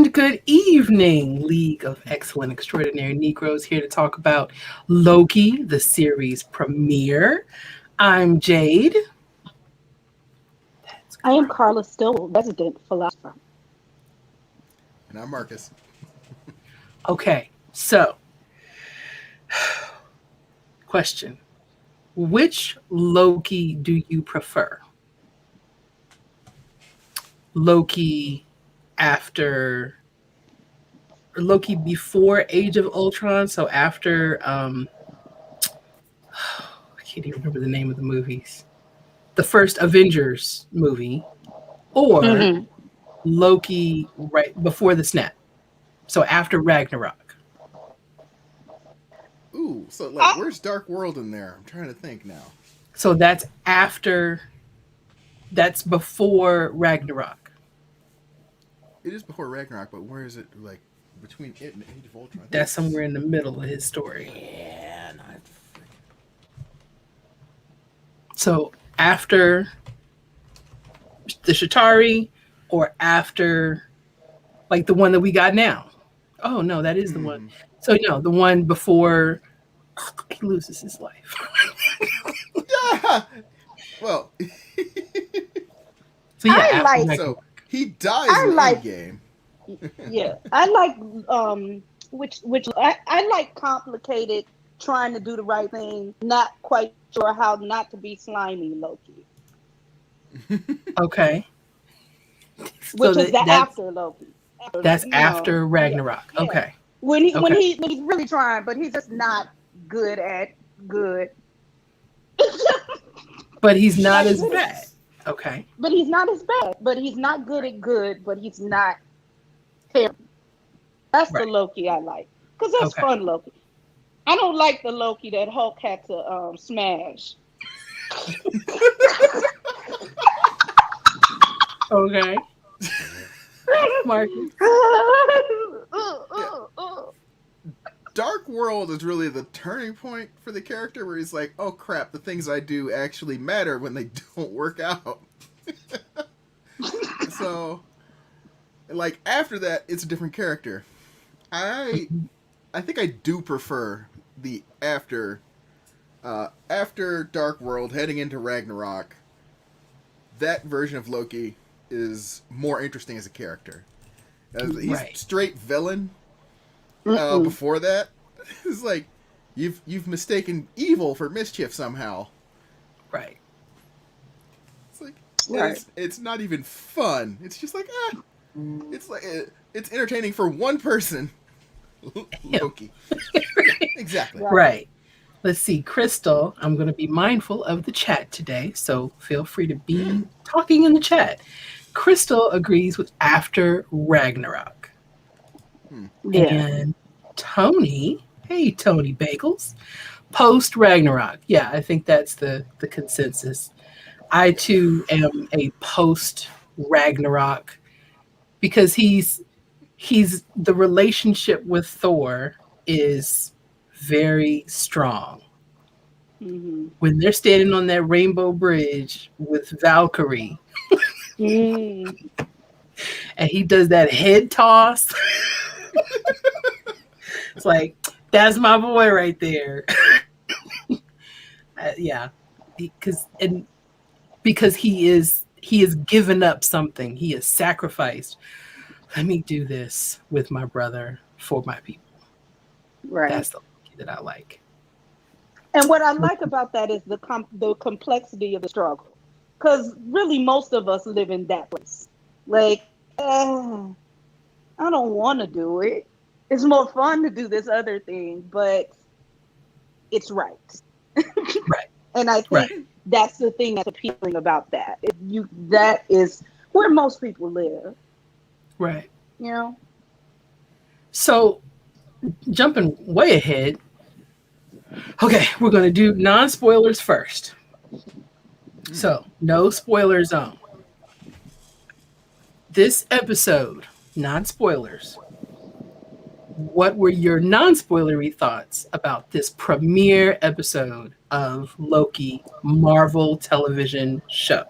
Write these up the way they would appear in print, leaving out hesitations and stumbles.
And good evening, League of Excellent Extraordinary Negroes, here to talk about Loki, the series premiere. I'm Jade. I am Carla Stowell, resident philosopher. And I'm Marcus. Okay, so, question. Which Loki do you prefer? Loki after, or Loki before Age of Ultron, so after, I can't even remember the name of the movies. The first Avengers movie, or Mm-hmm. Loki right before the snap. So after Ragnarok. Ooh, so like, I, where's Dark World in there? I'm trying to think now. So that's before Ragnarok. It is before Ragnarok, but where is it? Like between it and Age of Ultron? That's somewhere in the middle of his story. Yeah, no, So after the Shatari, or after like the one that we got now. Oh no, that is the one. So no, the one before he loses his life. yeah. Well, So yeah, I after like- Ragnarok. so he dies I in like- Endgame. yeah, I like which I like complicated, trying to do the right thing, not quite sure how not to be slimy Loki, Okay. which So is the after Loki. that's You know, after Ragnarok. yeah. Okay. when he's Okay. really trying, but he's just not good at good. But he's not as bad. Okay. But he's not as bad. But he's not good at good. But he's not terrible. That's the Right. Loki I like, because that's Okay. fun Loki. I don't like the Loki that Hulk had to smash. Okay. Marcus. Dark World is really the turning point for the character, where he's like, "Oh crap, the things I do actually matter when they don't work out." So, like after that, it's a different character. I think I do prefer the after Dark World heading into Ragnarok. That version of Loki is more interesting as a character. He's Right. straight villain. Before that, it's like you've mistaken evil for mischief somehow. Right. It's like Right. it's not even fun. It's just like it's like it's entertaining for one person. Loki. Exactly. Right. Let's see, Crystal. I'm going to be mindful of the chat today, so feel free to be talking in the chat. Crystal agrees with after Ragnarok. Yeah. And Tony, hey Tony Bagels, post Ragnarok. Yeah, I think that's the consensus. I too am a post Ragnarok, because he's the relationship with Thor is very strong. Mm-hmm. When they're standing on that rainbow bridge with Valkyrie Mm. and he does that head toss, it's like, that's my boy right there. Yeah, because he is given up something. He is sacrificed. Let me do this with my brother for my people. Right. That's the Loki that I like. And what I like about that is the complexity of the struggle, because really most of us live in that place. Like, I don't want to do it. It's more fun to do this other thing, but it's right. Right. And I think that's the thing that's appealing about that. That is where most people live. Right. You know. So, jumping way ahead. Okay, we're going to do non-spoilers first. So, no spoiler zone. This episode, non-spoilers. What were your non-spoilery thoughts about this premiere episode of Loki Marvel television show?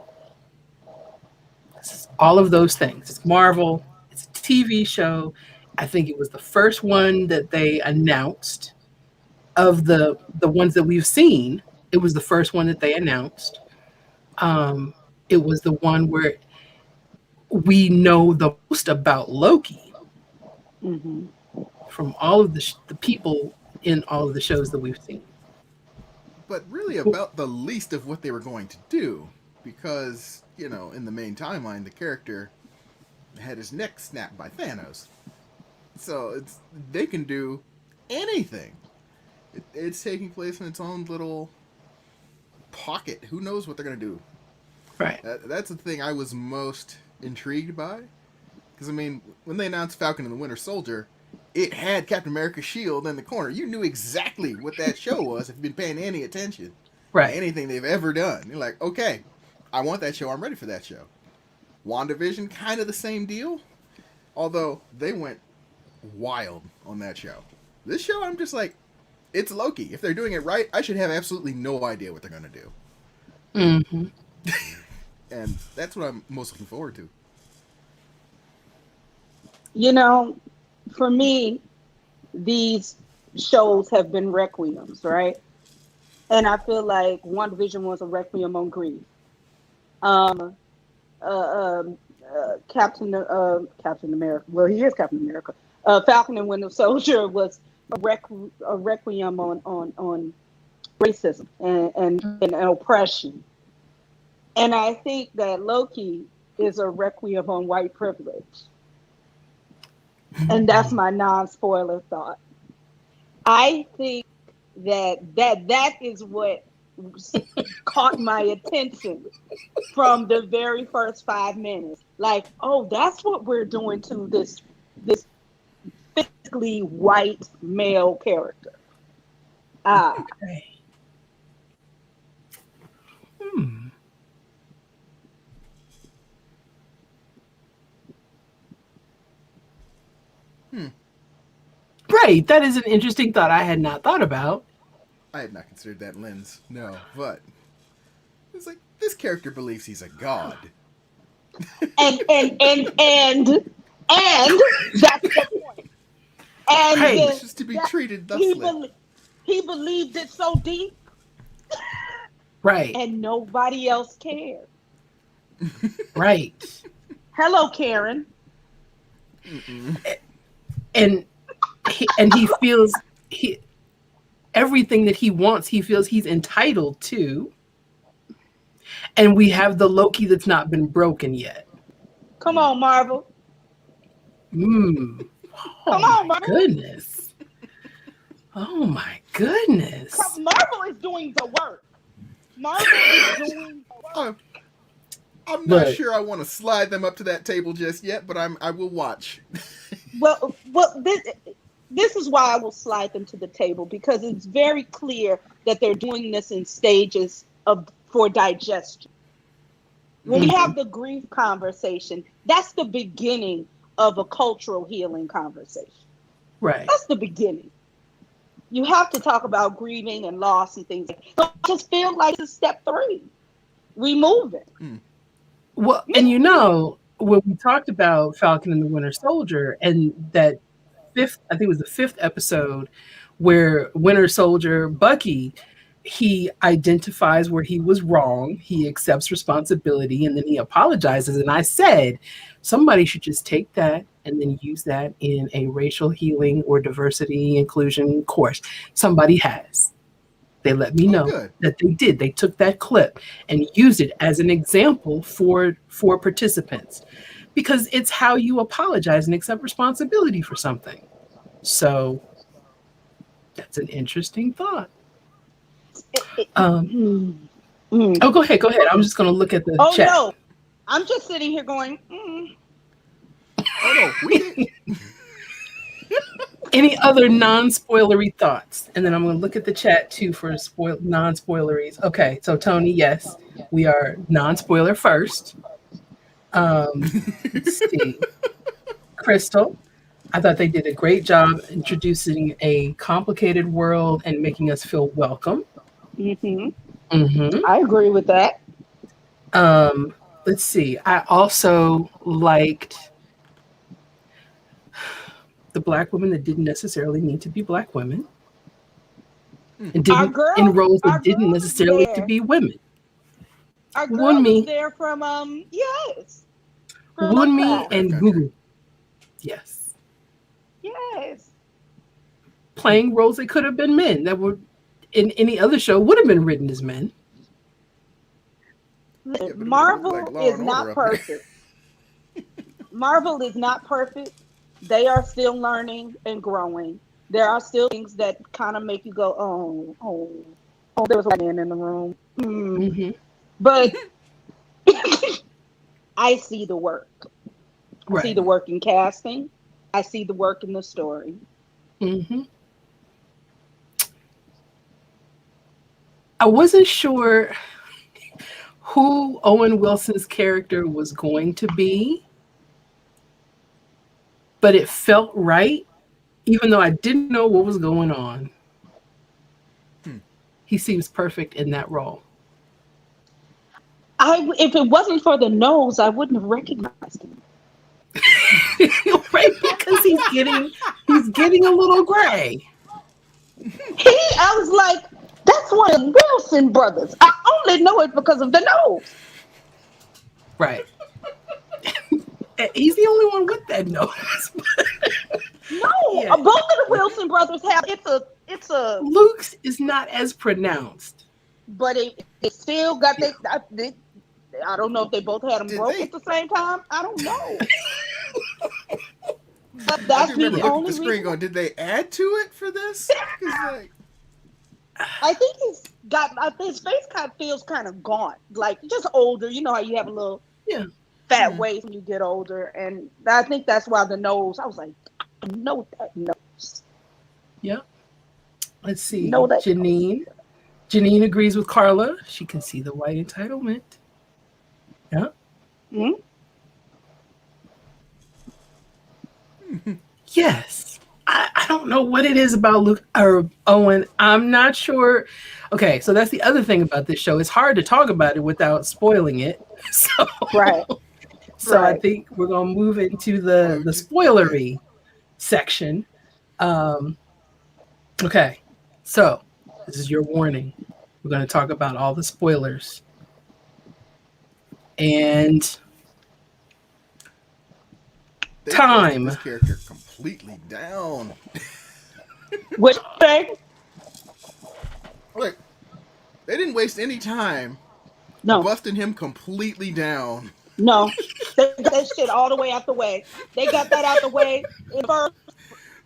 All of those things. It's Marvel. It's a TV show. I think it was the first one that they announced of the ones that we've seen. It was the first one that they announced. Um, it was the one where we know the most about Loki Mm-hmm. from all of the people in all of the shows that we've seen. But really about the least of what they were going to do, because in the main timeline, the character had his neck snapped by Thanos, so they can do anything. It's taking place in its own little pocket. Who knows what they're gonna do? Right. That's the thing I was most intrigued by, because when they announced Falcon and the Winter Soldier, it had Captain America's shield in the corner. You knew exactly what that show was if you've been paying any attention Right. to anything they've ever done. You're like, okay, I want that show. I'm ready for that show. WandaVision, kind of the same deal, although they went wild on that show. This show, I'm just like, it's Loki. If they're doing it right, I should have absolutely no idea what they're going to do. Mm-hmm. And that's what I'm most looking forward to. For me, these shows have been requiems, right? And I feel like WandaVision was a requiem on grief. Captain America. Well, he is Captain America. Falcon and Winter Soldier was a requiem on racism and oppression. And I think that Loki is a requiem on white privilege. And that's my non-spoiler thought. I think that is what caught my attention from the very first 5 minutes. Like, oh, that's what we're doing to this physically white male character. Okay. Right. That is an interesting thought I had not thought about. I had not considered that lens, no, but it's like, this character believes he's a god. And that's the point. And Right. It's just to be treated thusly. He believed it so deep, Right. and nobody else cared. Right. Hello, Karen. And he feels everything that he wants, he feels he's entitled to. And we have the Loki that's not been broken yet. Come on, Marvel. Oh, Come on, my Marvel. goodness. Oh my goodness. Marvel is doing the work. Marvel is doing the work. I'm not sure I want to slide them up to that table just yet, but I will watch. Well, this is why I will slide them to the table, because it's very clear that they're doing this in stages for digestion. When we have the grief conversation, that's the beginning of a cultural healing conversation. Right. That's the beginning. You have to talk about grieving and loss and things. So I just feel like it's step 3. We move it. Well, and when we talked about Falcon and the Winter Soldier, and that I think it was the 5th episode, where Winter Soldier, Bucky, he identifies where he was wrong, he accepts responsibility, and then he apologizes. And I said, somebody should just take that and then use that in a racial healing or diversity inclusion course. Somebody has. They let me know that they did. They took that clip and used it as an example for participants, because it's how you apologize and accept responsibility for something. So that's an interesting thought. Oh, go ahead. I'm just going to look at the chat. Oh, no. I'm just sitting here going, Oh, no. We didn't. Any other non-spoilery thoughts? And then I'm going to look at the chat too for non-spoileries. Okay, so Tony, yes, we are non-spoiler first. Let's see. Crystal, I thought they did a great job introducing a complicated world and making us feel welcome. I agree with that. Let's see. I also liked the black women that didn't necessarily need to be black women, and Our didn't in girl, roles that our didn't girl is necessarily to there. be women. Our girl is Wunmi, there from yes, from Love Wunmi, Class. and Gotcha. Gugu. Yes, Yes. playing roles that could have been men that were in any other show would have been written as men. Yeah, but it would have looked like Marvel Law is and Order not up there. perfect. Marvel is not perfect. They are still learning and growing. There are still things that kind of make you go, oh, there was a man in the room. Mm-hmm. But I see the work. I see Right. the work in casting. I see the work in the story. Mm-hmm. I wasn't sure who Owen Wilson's character was going to be, but it felt right, even though I didn't know what was going on. Hmm. He seems perfect in that role. If it wasn't for the nose, I wouldn't have recognized him. Right, because he's getting a little gray. I was like, that's one of the Wilson brothers. I only know it because of the nose. Right. He's the only one with that nose. No, Yeah. both of the Wilson brothers have it's a Luke's is not as pronounced. but it still got I don't know if they both had them Did broke they- at the same time. I don't know. But I that's do remember the looking at only the screen reason. going, did they add to it for this? 'Cause, like, I think his face kind of feels kind of gaunt, like just older. You know how you have a little Yeah. fat waist when you get older, and I think that's why the nose. I was like, I know that nose. Yep. Let's see. Know that. Janine. Janine agrees with Carla. She can see the white entitlement. Yeah. Hmm? Yes. I don't know what it is about Luke or Owen. I'm not sure. Okay, so that's the other thing about this show. It's hard to talk about it without spoiling it. So, Right. so I Right. think we're gonna move into the spoilery section. Okay, so this is your warning. We're gonna talk about all the spoilers. And they time. busted this character completely down. Which thing? Like, they didn't waste any time No. busting him completely down. No, they got that shit all the way out the way. They got that out the way in the first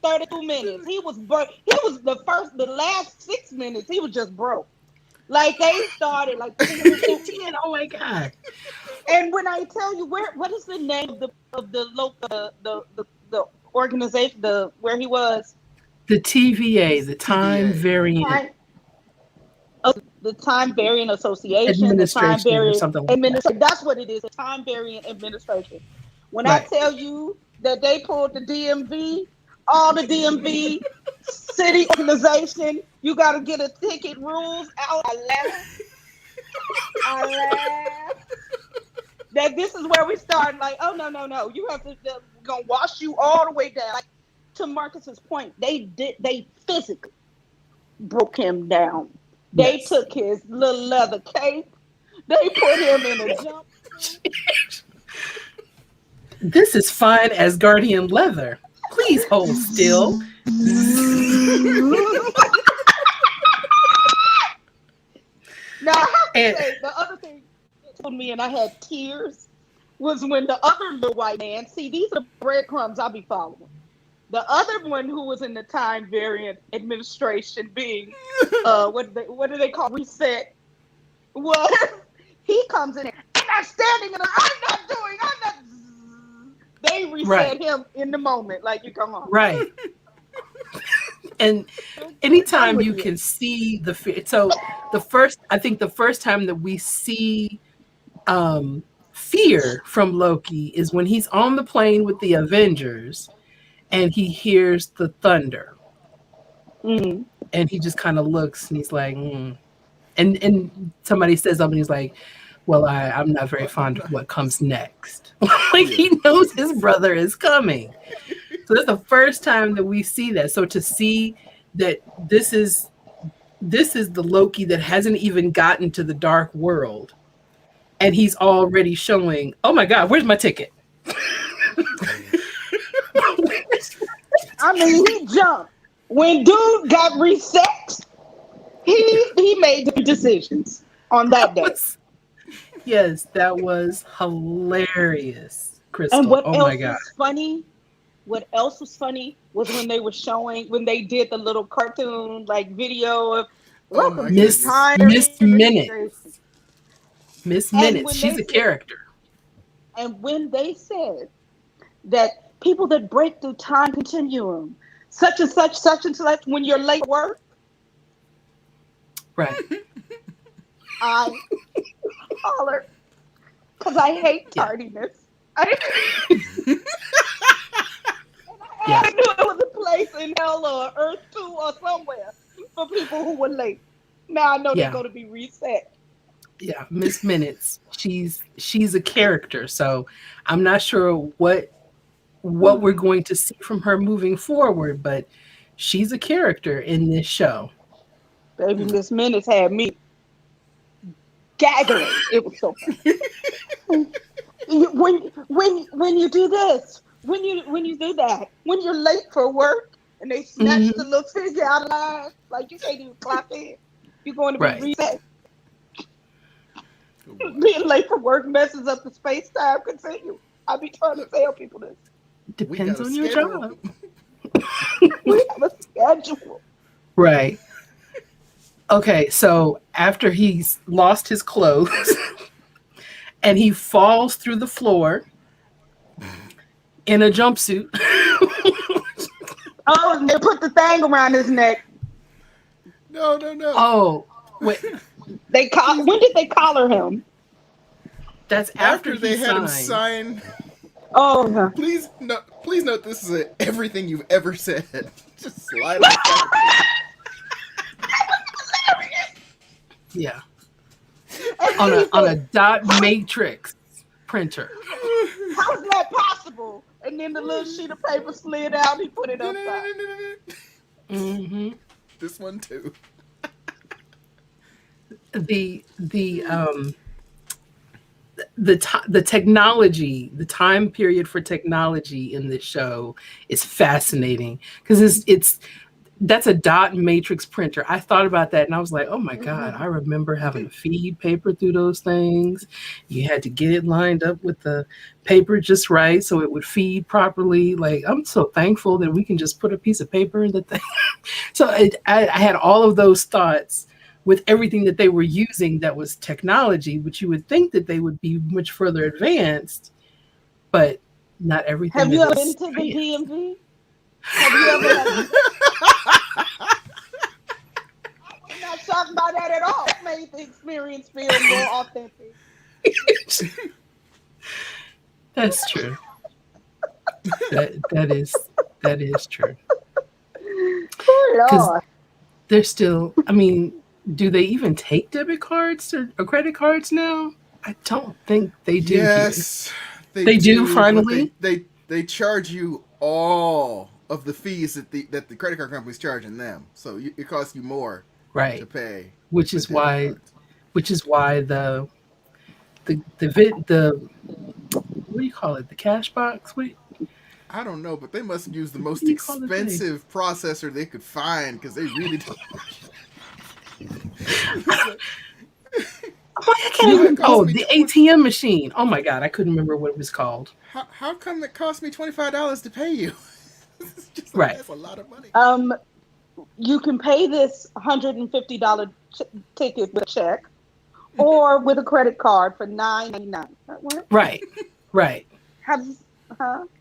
32 minutes. He was the last 6 minutes, he was just broke. Like they started like, Oh my god. and when I tell you what is the name of the local the organization where he was The TVA, the Time TVA. Variant the Time Variant Association, the Time Administration or Variant something like that. Administration. That's what it is, the Time Variant Administration. When I Right. tell you that they pulled the DMV, all the DMV city organization, you got to get a ticket rules out. I laugh. That this is where we start. Like, oh no, you have to. We're gonna wash you all the way down. Like, to Marcus's point, they physically broke him down. They Yes. took his little leather cape. They put him in a jump. This is fine as Guardian leather. Please hold still. Now, I have to say, the other thing that told me, and I had tears, was when the other little white man, see, these are breadcrumbs I'll be following. The other one who was in the Time Variant Administration being, what do they call reset, was, he comes in, I'm not standing, and I'm not, they reset him in the moment, like, you come on. Right. And anytime you can see the so I think the first time that we see fear from Loki is when he's on the plane with the Avengers and he hears the thunder. Mm-hmm. And he just kind of looks and he's like, and somebody says something, he's like, well, I'm not very fond of what comes next. Like, he knows his brother is coming. So that's the first time that we see that. So to see that this is the Loki that hasn't even gotten to the dark world, and he's already showing, oh my God, where's my ticket? I mean, he jumped. When dude got reset, he made the decisions on that day. Yes, that was hilarious, Crystal. And what oh else my God. was funny? What else was funny was when they were showing, when they did the little cartoon like video of Oh my welcome to Miss goodness. Miss Minute. registration. Miss And Minutes. when She's they a said, character. and when they said that people that break through time continuum, such and such, when you're late for work, Right. I hollered because I hate Yeah. tardiness. Yeah. I knew it was a place in hell or Earth 2 or somewhere for people who were late. Now I know Yeah. they're going to be reset. Yeah, Miss Minutes. She's a character, so I'm not sure what we're going to see from her moving forward, but she's a character in this show. Baby, Miss Minutes had me gaggling. It was so funny. When you do this, when you do that, when you're late for work and they snatch the little figure out of line, like you can't even clock in, you're going to be Right. reset. Being late for work messes up the space-time continuum. I be trying to tell people this. Depends got a on your schedule. job. We have a schedule. Right. Okay, so after he's lost his clothes and he falls through the floor in a jumpsuit. Oh, and they put the thing around his neck. No. Oh, wait. When did they collar him? That's After after they he had him signed. sign. Oh, no. Please note this is everything you've ever said. Just slide on. Yeah. on a dot matrix printer. How's that possible? And then the little sheet of paper slid out. He put it upside. Mm-hmm. This one too. The technology, the time period for technology in this show is fascinating because that's a dot matrix printer. I thought about that and I was like, oh my God, I remember having to feed paper through those things. You had to get it lined up with the paper just right so it would feed properly. Like, I'm so thankful that we can just put a piece of paper in the thing. So I had all of those thoughts with everything that they were using that was technology, which you would think that they would be much further advanced, but not everything. Have you ever been to the DMV? Have you ever? I'm not talking about that at all. It made the experience feel more authentic. That's true. that is true. Because they're still. I mean, do they even take debit cards or credit cards now? I don't think they do. Yes, they do. Finally, they charge you all of the fees that the credit card company's charging them, so it costs you more, right, to pay. Which is why the what do you call it? The cash box? I don't know, but they must use the most expensive processor they could find because they really don't. The ATM machine. Oh my God, I couldn't remember what it was called. How come it cost me $25 to pay you? It's just right. That's a lot of money. You can pay this $150 ticket with a check or with a credit card for $9.99. Right.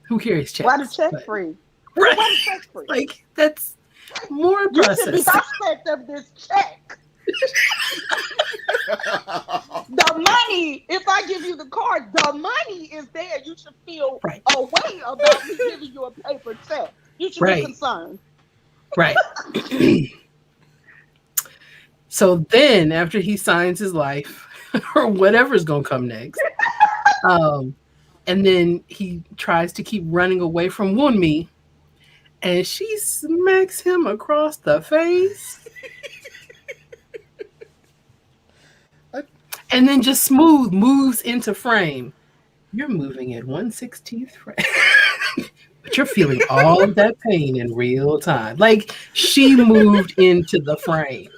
Who carries checks? Why the check free? Right. Why the check free? Like, that's more process. You should be suspect of this check. The money, if I give you the card, the money is there. You should feel a way about me giving you a paper check. You should be concerned. Right. So then, after he signs his life, or whatever's going to come next, and then he tries to keep running away from Wunmi, and she smacks him across the face. And then just smooth moves into frame. You're moving at 1/16th frame. But you're feeling all of that pain in real time. Like she moved into the frame.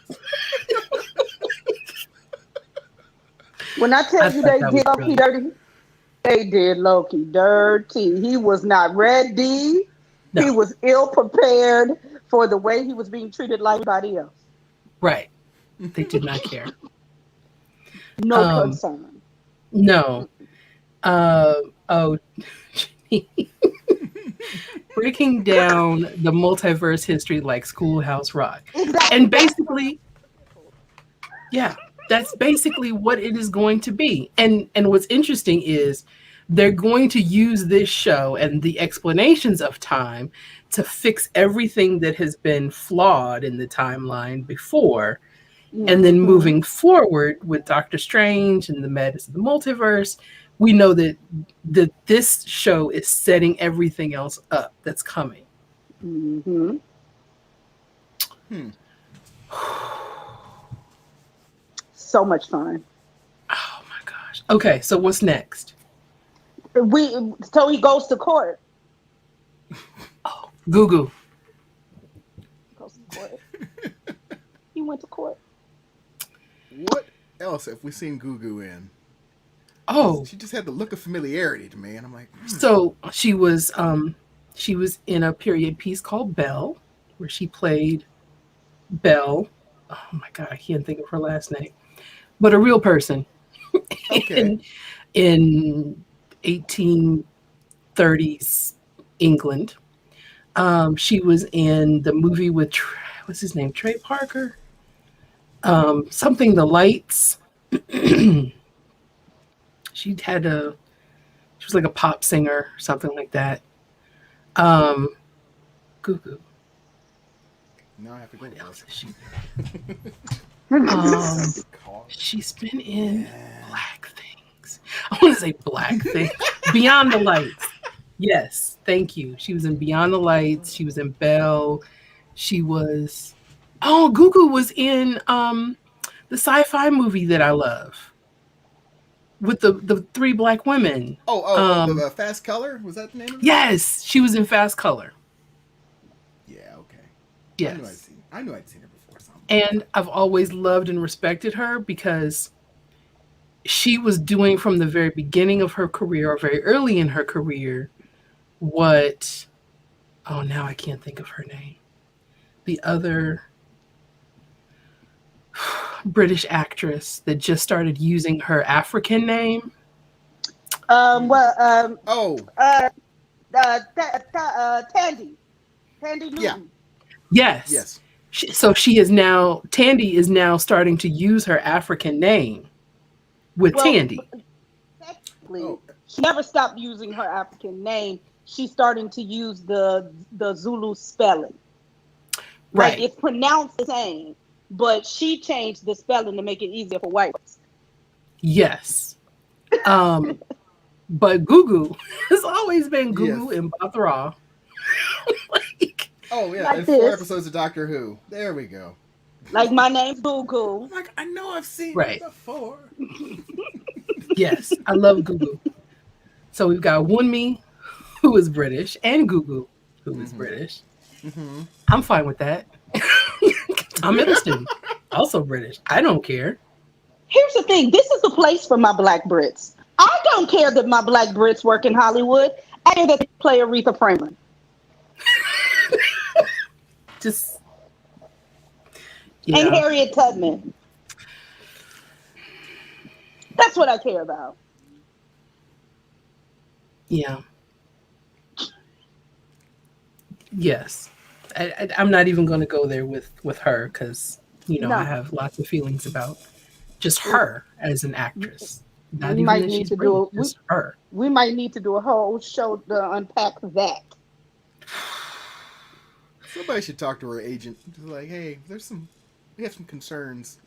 When I tell you they did Loki dirty, they did Loki dirty. He was not ready. No. He was ill prepared for the way he was being treated like everybody else. Right. They did not care. No concern. No. Breaking down the multiverse history like Schoolhouse Rock. Exactly. And basically, yeah, that's basically what it is going to be. And what's interesting is they're going to use this show and the explanations of time to fix everything that has been flawed in the timeline before. Mm-hmm. And then moving forward with Doctor Strange and the Madness of the Multiverse, we know that this show is setting everything else up that's coming. Mm-hmm. So much fun. Oh my gosh. Okay, so what's next? So he goes to court. Oh, Gugu. Goes to court. He went to court. What else have we seen Gugu in? Oh, she just had the look of familiarity to me, and I'm like, So she was in a period piece called Belle, where she played Belle. Oh my God, I can't think of her last name, but a real person. Okay. in 1830s England. She was in the movie with what's his name, Trey Parker. Something the Lights. She was like a pop singer, something like that. Gugu. No, I have to go. What else is she? She's been in Black Things. I want to say Black Things. Beyond the Lights. Yes, thank you. She was in Beyond the Lights. She was in Belle. She was. Oh, Gugu was in the sci-fi movie that I love. With the three black women. The Fast Color? Was that the name of it? Yes, she was in Fast Color. Yeah, okay. Yes. I knew I'd seen her before. And I've always loved and respected her because she was doing from the very beginning of her career, or very early in her career, now I can't think of her name. The other British actress that just started using her African name. Tandy Newton. Yeah. Yes. Tandy is now starting to use her African name with Tandy. Technically, she never stopped using her African name. She's starting to use the Zulu spelling. Right. Like it's pronounced the same, but she changed the spelling to make it easier for whites. Yes. But Gugu has always been Gugu and Bathra. And 4 episodes of Doctor Who. There we go. Like, my name's Gugu. Like, I know I've seen it before. Yes, I love Gugu. So we've got Wunmi, who is British, and Gugu, who is British. Mm-hmm. I'm fine with that. Tom Hiddleston, also British. I don't care. Here's the thing. This is the place for my black Brits. I don't care that my black Brits work in Hollywood. I care that they play Aretha Franklin. And Harriet Tubman. That's what I care about. Yeah. Yes. I'm not even going to go there with her because, I have lots of feelings about just her as an actress. Not even that she's brilliant, just her. We might need to do a whole show to unpack that. Somebody should talk to her agent. Just like, hey, we have some concerns.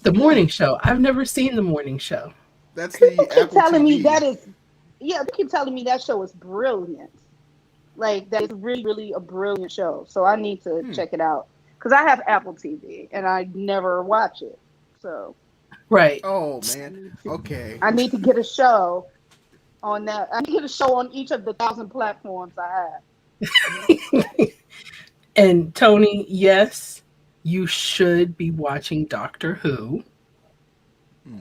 The Morning Show. I've never seen The Morning Show. That's the People keep Apple telling TV. me that is. Yeah, they keep telling me that show is brilliant. Like that is really, really a brilliant show. So I need to check it out because I have Apple TV and I never watch it. So Right. Oh man. Okay. I need to get a show on that. I need to get a show on each of the 1,000 platforms I have. And Tony, yes, you should be watching Doctor Who.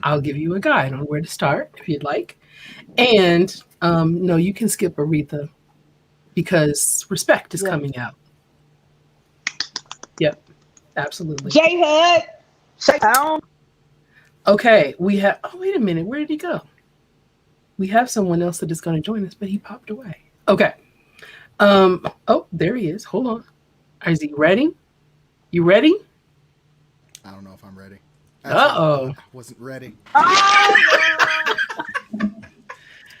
I'll give you a guide on where to start if you'd like. And no, you can skip Aretha because Respect is coming out. Yep, absolutely. J Hud, shake down. Okay, we have. Oh, wait a minute. Where did he go? We have someone else that is going to join us, but he popped away. Okay. Oh, there he is. Hold on. Is he ready? You ready? I don't know if I'm ready. Uh-oh. I wasn't ready.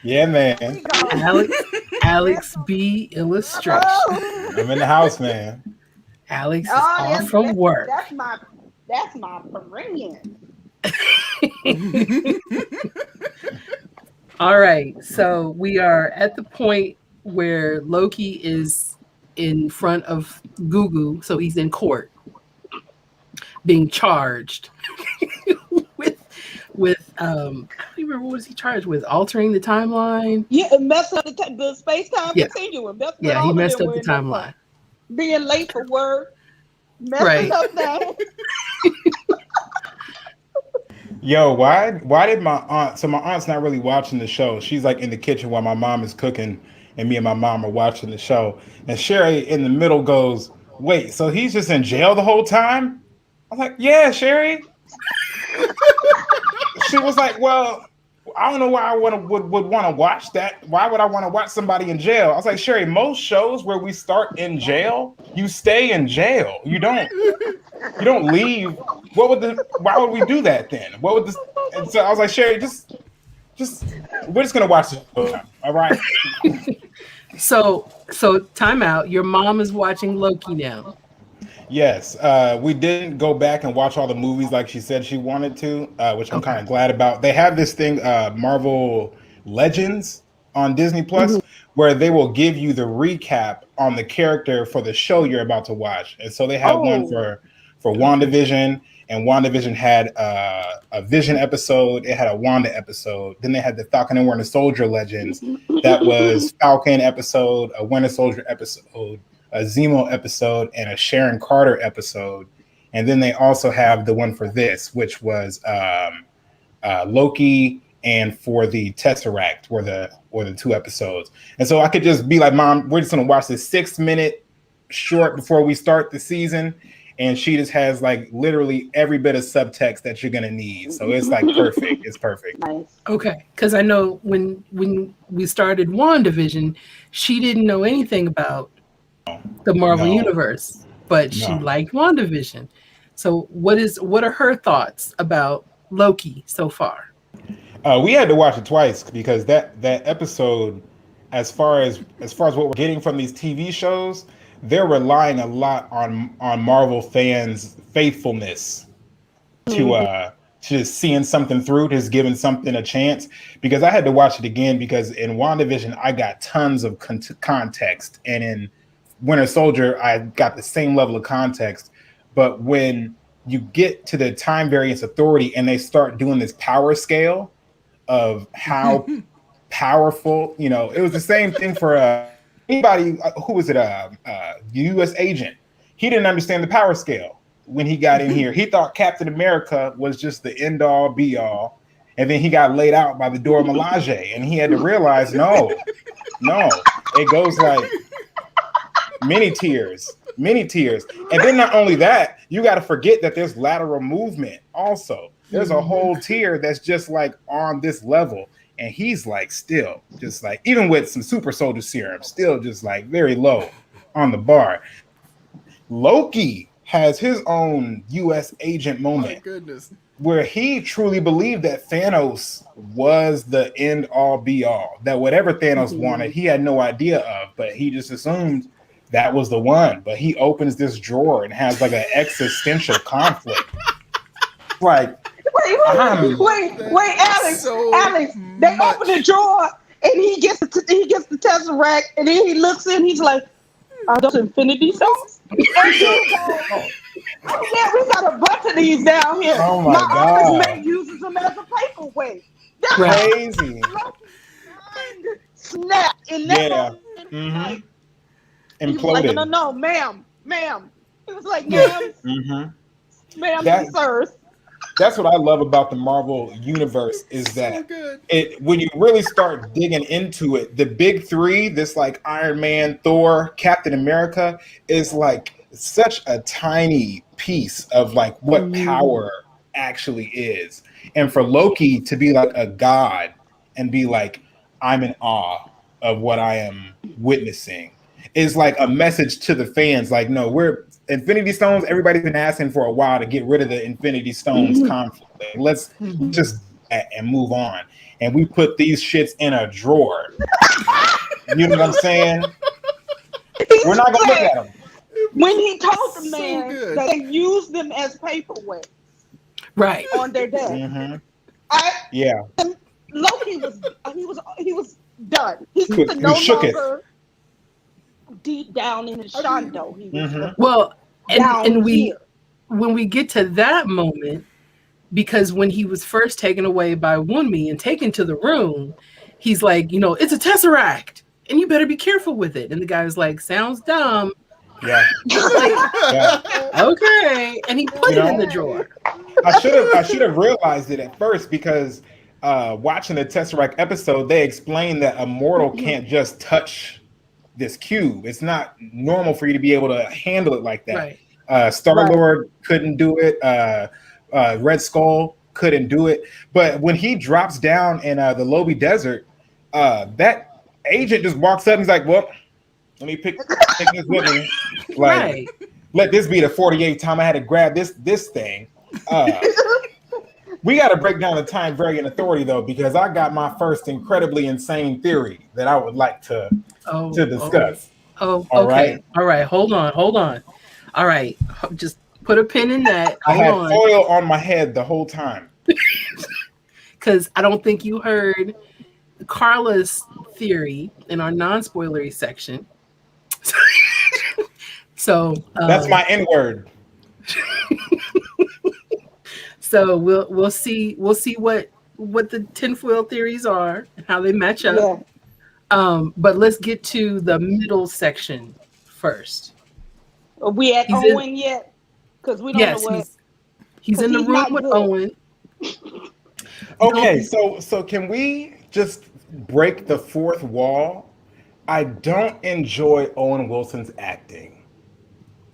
Yeah, man. Alex B. Illustration. I'm in the house, man. Alex is off from work. That's my friend. All right. So we are at the point where Loki is in front of Gugu. So he's in court being charged with I don't even remember what was he charged with, altering the timeline. Yeah, messing up the space-time continuum. That's what he messed up the timeline. Being late for work, messing up that. Yo, why did my aunt? So my aunt's not really watching the show. She's like in the kitchen while my mom is cooking, and me and my mom are watching the show. And Sherry in the middle goes, "Wait, so he's just in jail the whole time?" I'm like, "Yeah, Sherry." She was like, "Well, I don't know why I would want to watch that. Why would I want to watch somebody in jail?" I was like, "Sherry, most shows where we start in jail, you stay in jail. You don't leave. Why would we do that then? What would this?" And so I was like, "Sherry, just we're just gonna watch this show, all right?" So time out. Your mom is watching Loki now. Yes, we didn't go back and watch all the movies like she said she wanted to, which I'm kind of glad about. They have this thing, Marvel Legends on Disney Plus, where they will give you the recap on the character for the show you're about to watch. And so they had one for WandaVision, and WandaVision had a Vision episode. It had a Wanda episode. Then they had the Falcon and Winter Soldier Legends. That was Falcon episode, a Winter Soldier episode, a Zemo episode, and a Sharon Carter episode. And then they also have the one for this, which was Loki, and for the Tesseract were the two episodes. And so I could just be like, "Mom, we're just gonna watch this 6-minute short before we start the season." And she just has like literally every bit of subtext that you're gonna need. So it's like perfect. It's perfect. Nice. Okay, because I know when we started WandaVision, she didn't know anything about the Marvel Universe, but she liked WandaVision. So what are her thoughts about Loki so far? We had to watch it twice because that episode, as far as what we're getting from these TV shows, they're relying a lot on Marvel fans' faithfulness to just seeing something through, just giving something a chance. Because I had to watch it again because in WandaVision I got tons of context, and in Winter Soldier I got the same level of context. But when you get to the Time Variance Authority and they start doing this power scale of how powerful, it was the same thing for anybody who was it, U.S. agent. He didn't understand the power scale when he got in here. He thought Captain America was just the end all be all, and then he got laid out by the Dora Milaje, and he had to realize, no, it goes like many tiers. And then not only that, you got to forget that there's lateral movement also. There's a whole tier that's just like on this level. And he's like still just like, even with some super soldier serum, still just like very low on the bar. Loki has his own US agent moment. My goodness. Where he truly believed that Thanos was the end all be all, that whatever Thanos wanted, he had no idea of, but he just assumed that was the one. But he opens this drawer and has like an existential conflict. Like, Wait, Alex. So Alex, they open the drawer and he gets the Tesseract, and then he looks in, he's like, "Are those Infinity Stones?" And dude goes, "Oh yeah, we got a bunch of these down here. Oh My my office God. mate uses them as a paperweight." That's Right. Crazy. mind snapped in that Yeah. moment. Mm-hmm. He was like, "No, Imploded. no, ma'am." He was like, Yeah. "Ma'am, Mm-hmm. ma'am, That and sirs." that's what I love about the Marvel universe is So that good. it when you really start digging into it, the big three, this like Iron Man, Thor, Captain America, is like such a tiny piece of like what power actually is. And for Loki to be like a god and be like, I'm in awe of what I am witnessing is like a message to the fans. Like, no, we're Infinity Stones. Everybody's been asking for a while to get rid of the Infinity Stones conflict. Like, let's just do that and move on. And we put these shits in a drawer. You know what I'm saying? We're not gonna look at them. When he told the So man good. that they used them as paperweight Right. on their desk, Mm-hmm. I Yeah, Loki was done. He he could was no shooketh. longer deep down in his shondo. He was Well, down and here. when we get to that moment, because when he was first taken away by Wunmi and taken to the room, he's like, it's a tesseract, and you better be careful with it. And the guy's like, sounds dumb. Yeah, Like, yeah. okay, and he put it in the drawer. I should have realized it at first because watching the Tesseract episode, they explained that a mortal can't just touch this cube. It's not normal for you to be able to handle it like that. Right. Star-Lord couldn't do it. Red Skull couldn't do it. But when he drops down in the Lobi Desert, that agent just walks up and he's like, well, let me pick this with me. Like, Right. let this be the 48th time I had to grab this thing. We got to break down the time variant authority though, because I got my first incredibly insane theory that I would like to discuss. Oh, All okay. right. All right. Hold on. All right. Just put a pin in that. I had Hold on. foil on my head the whole time. Because I don't think you heard Carla's theory in our non-spoilery section. So That's my N word. So we'll see what the tinfoil theories are and how they match up. Yeah. But let's get to the middle section first. Are we at He's Owen yet? Because we don't know what. He's in the he's room not with good. Owen. Okay, so can we just break the fourth wall? I don't enjoy Owen Wilson's acting.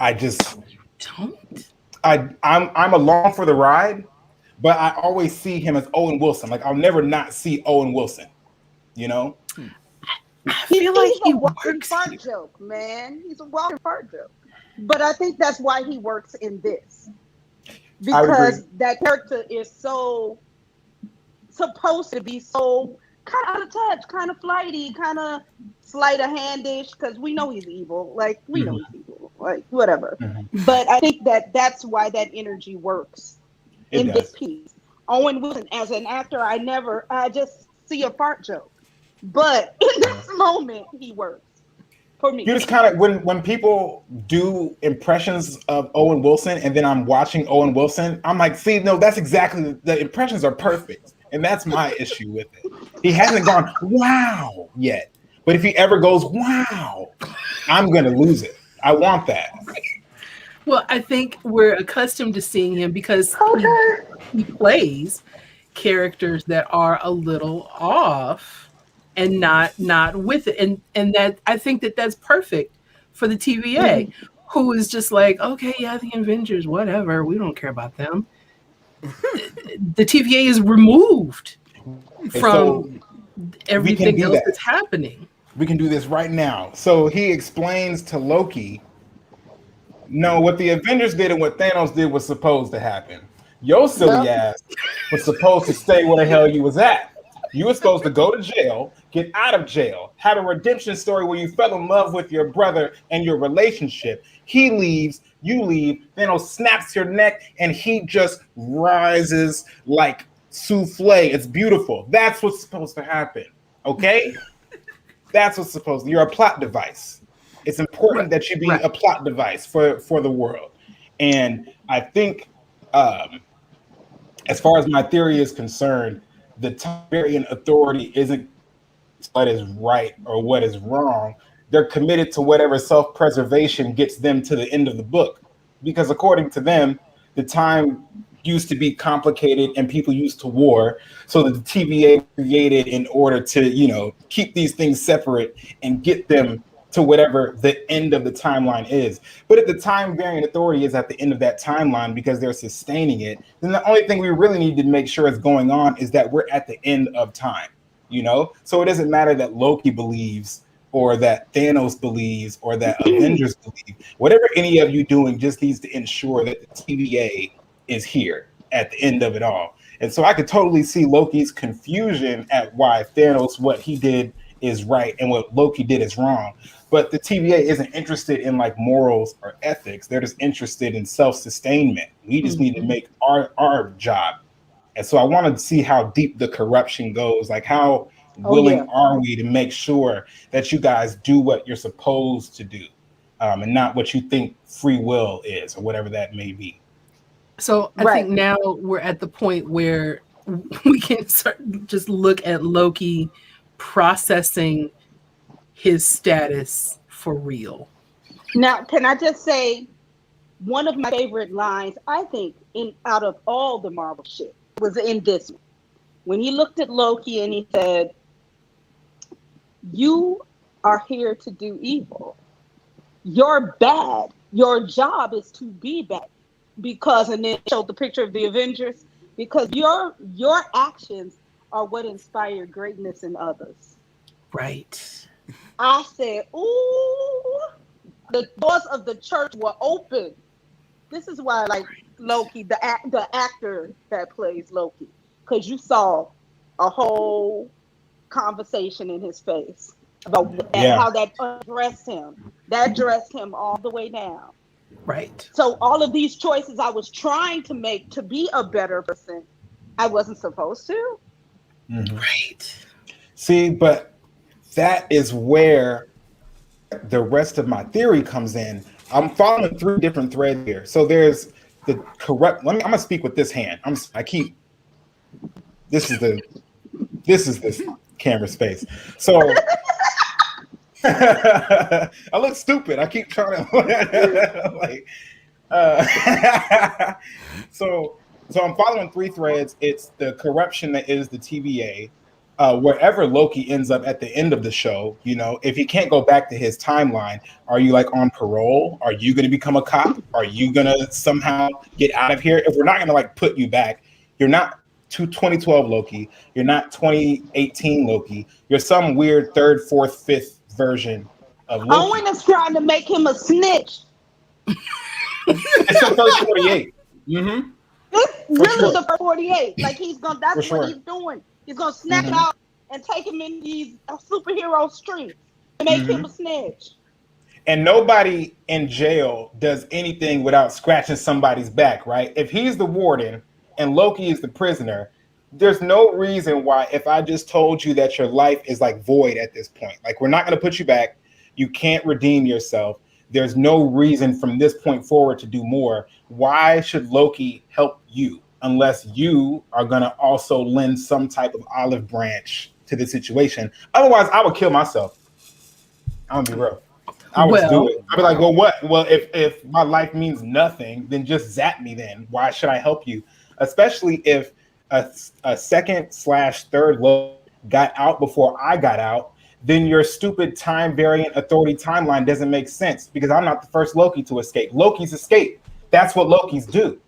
I'm along for the ride, but I always see him as Owen Wilson. Like I'll never not see Owen Wilson. You know? I feel like he a walking works fart here. joke, man. He's a walking fart joke. But I think that's why he works in this. Because that character is so supposed to be so kind of out of touch, kind of flighty, kind of sleight of handish, because we know he's evil. Like, we know he's evil. Like, whatever. But I think that's why that energy works in this piece. Owen Wilson, as an actor, I just see a fart joke. But in this moment, he works for me. You just kind of when people do impressions of Owen Wilson, and then I'm watching Owen Wilson, I'm like, see, no, that's exactly the impressions are perfect, and that's my issue with it. He hasn't gone wow yet, but if he ever goes wow, I'm gonna lose it. I want that. Well, I think we're accustomed to seeing him because he plays characters that are a little off and not with it, and that I think that's perfect for the TVA, who is just like, okay, yeah, the Avengers, whatever, we don't care about them. The TVA is removed from everything else that's happening. We can do this right now. So he explains to Loki, no, what the Avengers did and what Thanos did was supposed to happen. Your silly ass was supposed to stay where the hell you was at. You were supposed to go to jail, get out of jail, have a redemption story where you fell in love with your brother and your relationship. He leaves, you leave, Thanos snaps your neck, and he just rises like souffle. It's beautiful. That's what's supposed to happen. Okay? That's what's supposed to. You're a plot device. It's important that you be a plot device for the world. And I think, as far as my theory is concerned, the Targaryen authority isn't what is right or what is wrong. They're committed to whatever self-preservation gets them to the end of the book. Because according to them, the time used to be complicated and people used to war. So the TVA created in order to, keep these things separate and get them to whatever the end of the timeline is. But if the time variant authority is at the end of that timeline because they're sustaining it, then the only thing we really need to make sure is going on is that we're at the end of time, So it doesn't matter that Loki believes or that Thanos believes or that Avengers believe. Whatever any of you doing just needs to ensure that the TVA is here at the end of it all. And so I could totally see Loki's confusion at why Thanos, what he did is right and what Loki did is wrong. But the TVA isn't interested in like morals or ethics. They're just interested in self-sustainment. We just need to make our job. And so I want to see how deep the corruption goes. Like how willing are we to make sure that you guys do what you're supposed to do, and not what you think free will is or whatever that may be. So I think now we're at the point where we can just look at Loki processing his status for real. Now, can I just say one of my favorite lines, I think, out of all the Marvel shit, was in this one. When he looked at Loki and he said, "You are here to do evil. You're bad. Your job is to be bad." Because, and then showed the picture of the Avengers, because your actions are what inspire greatness in others. Right. I said, ooh, the doors of the church were open. This is why I like Loki, the actor that plays Loki, because you saw a whole conversation in his face about how that dressed him. That dressed him all the way down. Right. So all of these choices I was trying to make to be a better person, I wasn't supposed to. Mm-hmm. Right. See, but that is where the rest of my theory comes in. I'm following 3 different threads here. So there's the correct. I'm gonna speak with this hand. This is this camera space. So I look stupid. I keep trying to so I'm following 3 threads. It's the corruption that is the TVA. Wherever Loki ends up at the end of the show, if he can't go back to his timeline, are you like on parole? Are you going to become a cop? Are you going to somehow get out of here? If we're not going to like put you back, you're not 2012 Loki. You're not 2018 Loki. You're some weird 3rd, 4th, 5th version of Loki. Owen is trying to make him a snitch. It's the first 48. Mm-hmm. It's really the first 48. Like that's what he's doing. He's gonna snap out and take him in these superhero streets and make him a snitch. And nobody in jail does anything without scratching somebody's back, right? If he's the warden and Loki is the prisoner, there's no reason why, if I just told you that your life is like void at this point, like we're not going to put you back, you can't redeem yourself, there's no reason from this point forward to do more. Why should Loki help you unless you are going to also lend some type of olive branch to the situation? Otherwise, I would kill myself. I'm going to be real. I would do it. I'd be like, well, what? Well, if my life means nothing, then just zap me then. Why should I help you? Especially if a second / third Loki got out before I got out, then your stupid time variant authority timeline doesn't make sense because I'm not the first Loki to escape. Loki's escape. That's what Lokis do.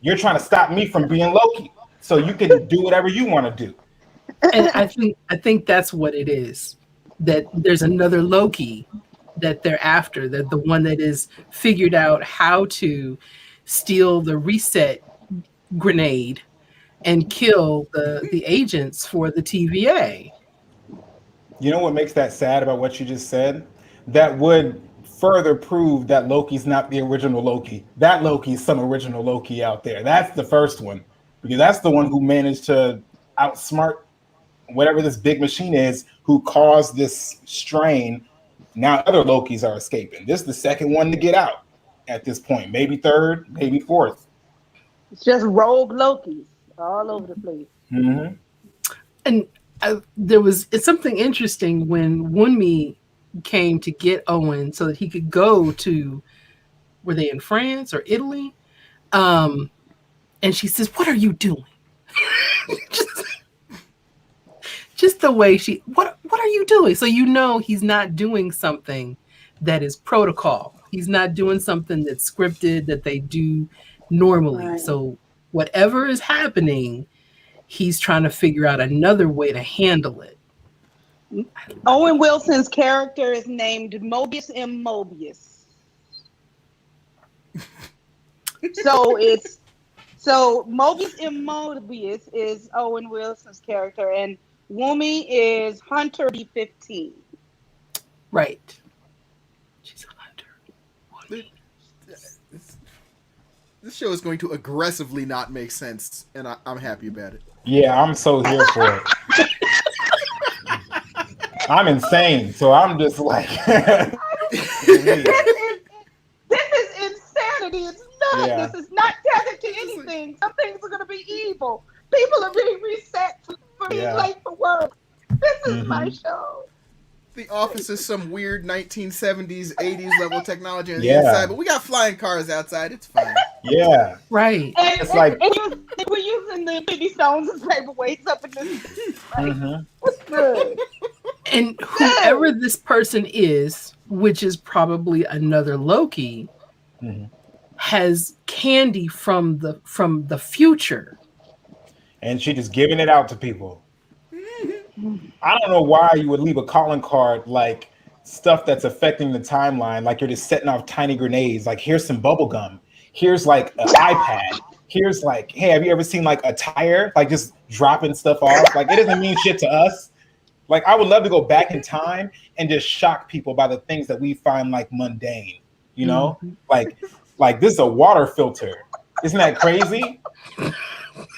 You're trying to stop me from being Loki, so you can do whatever you want to do. And I think that's what it is. That there's another Loki that they're after. That the one that is figured out how to steal the reset grenade and kill the agents for the TVA. You know what makes that sad about what you just said? That would further prove that Loki's not the original Loki. That Loki's some original Loki out there. That's the first one, because that's the one who managed to outsmart whatever this big machine is who caused this strain. Now other Lokis are escaping. This is the second one to get out at this point. Maybe third, maybe fourth. It's just rogue Lokis all over the place. Mm-hmm. And it's something interesting when Wunmi came to get Owen so that he could go to, were they in France or Italy? And she says, "What are you doing?" just the way what are you doing? So he's not doing something that is protocol. He's not doing something that's scripted that they do normally. Right. So whatever is happening, he's trying to figure out another way to handle it. Owen Wilson's character is named Mobius M. Mobius. So Mobius M. Mobius is Owen Wilson's character, and Wumi is Hunter B-15. Right. She's a hunter. This show is going to aggressively not make sense, and I'm happy about it. Yeah, I'm so here for it. I'm insane, so I'm just like... This is insanity. It's not. Yeah. This is not tethered to anything. Some things are going to be evil. People are being reset for being late for work. This is my show. The office is some weird 1970s, 80s level technology on the Yeah. inside, but we got flying cars outside. It's fine. Yeah. Right. And, It's like- we're using the kidney stones as paperweights up in this. Mm-hmm. What's good? And whoever this person is, which is probably another Loki, Mm-hmm. has candy from the future. And she just giving it out to people. I don't know why you would leave a calling card like stuff that's affecting the timeline, like you're just setting off tiny grenades. Like, here's some bubble gum. Here's like an iPad. Here's like, hey, have you ever seen like a tire? Like just dropping stuff off. Like, it doesn't mean shit to us. Like, I would love to go back in time and just shock people by the things that we find like mundane. You know, like this is a water filter. Isn't that crazy?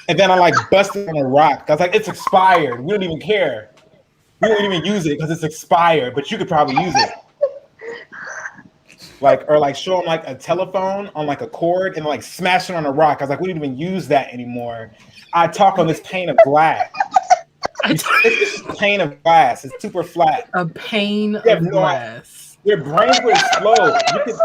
And then I like busted on a rock. I was like, it's expired. We don't even care. We don't even use it because it's expired, but you could probably use it. Like, or like show them like a telephone on like a cord and like smash it on a rock. I was like, we don't even use that anymore. I talk on this pane of glass. It's just a pane of glass. It's super flat. A pane You have of no glass. Your brains would explode. You could,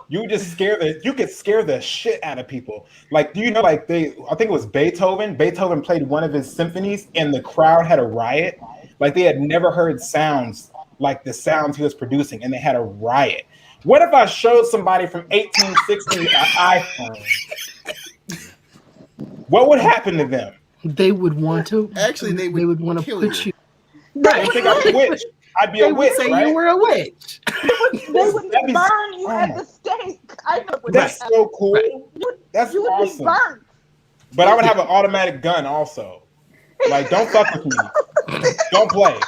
you just you could scare the shit out of people. Like, do you know, like I think it was Beethoven played one of his symphonies and the crowd had a riot. Like, they had never heard sounds like the sounds he was producing, and they had a riot. What if I showed somebody from 1860 an iPhone? What would happen to them? They would want to. Actually, they would want to kill put you. They think I'm a witch. I'd be They a would witch, say right? you were a witch. They would That'd be- burn you oh at my- the stake. I know what That's that- so cool. Right. That's You would awesome. be burnt. But I would have an automatic gun also. Like, don't fuck with me. Don't play.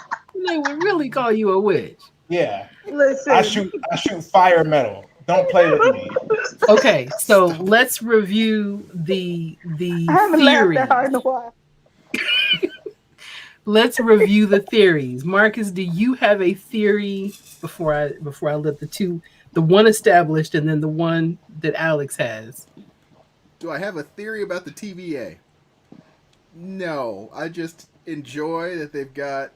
They would really call you a witch. Yeah. Listen. I shoot fire metal. Don't play with me. Okay, so let's review the I haven't laughed theory. that hard in a while. Let's review the theories. Marcus, do you have a theory before I let the one established and then the one that Alex has? Do I have a theory about the TVA? No, I just enjoy that they've got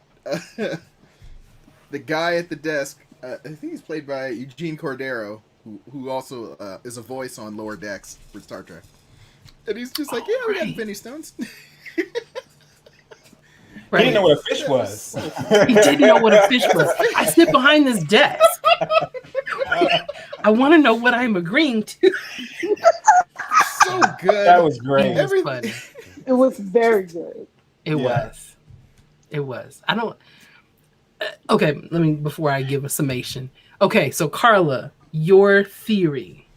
the guy at the desk. I think he's played by Eugene Cordero, who also is a voice on Lower Decks for Star Trek. And he's just like, yeah, we got right. Infinity Stones. He didn't know what a fish was. He didn't know what a fish was. I sit behind this desk. I want to know what I'm agreeing to. So good. That was great. It was funny. It was very good. It was. It was. I don't. Okay, let me, before I give a summation. Okay, so Carla, your theory.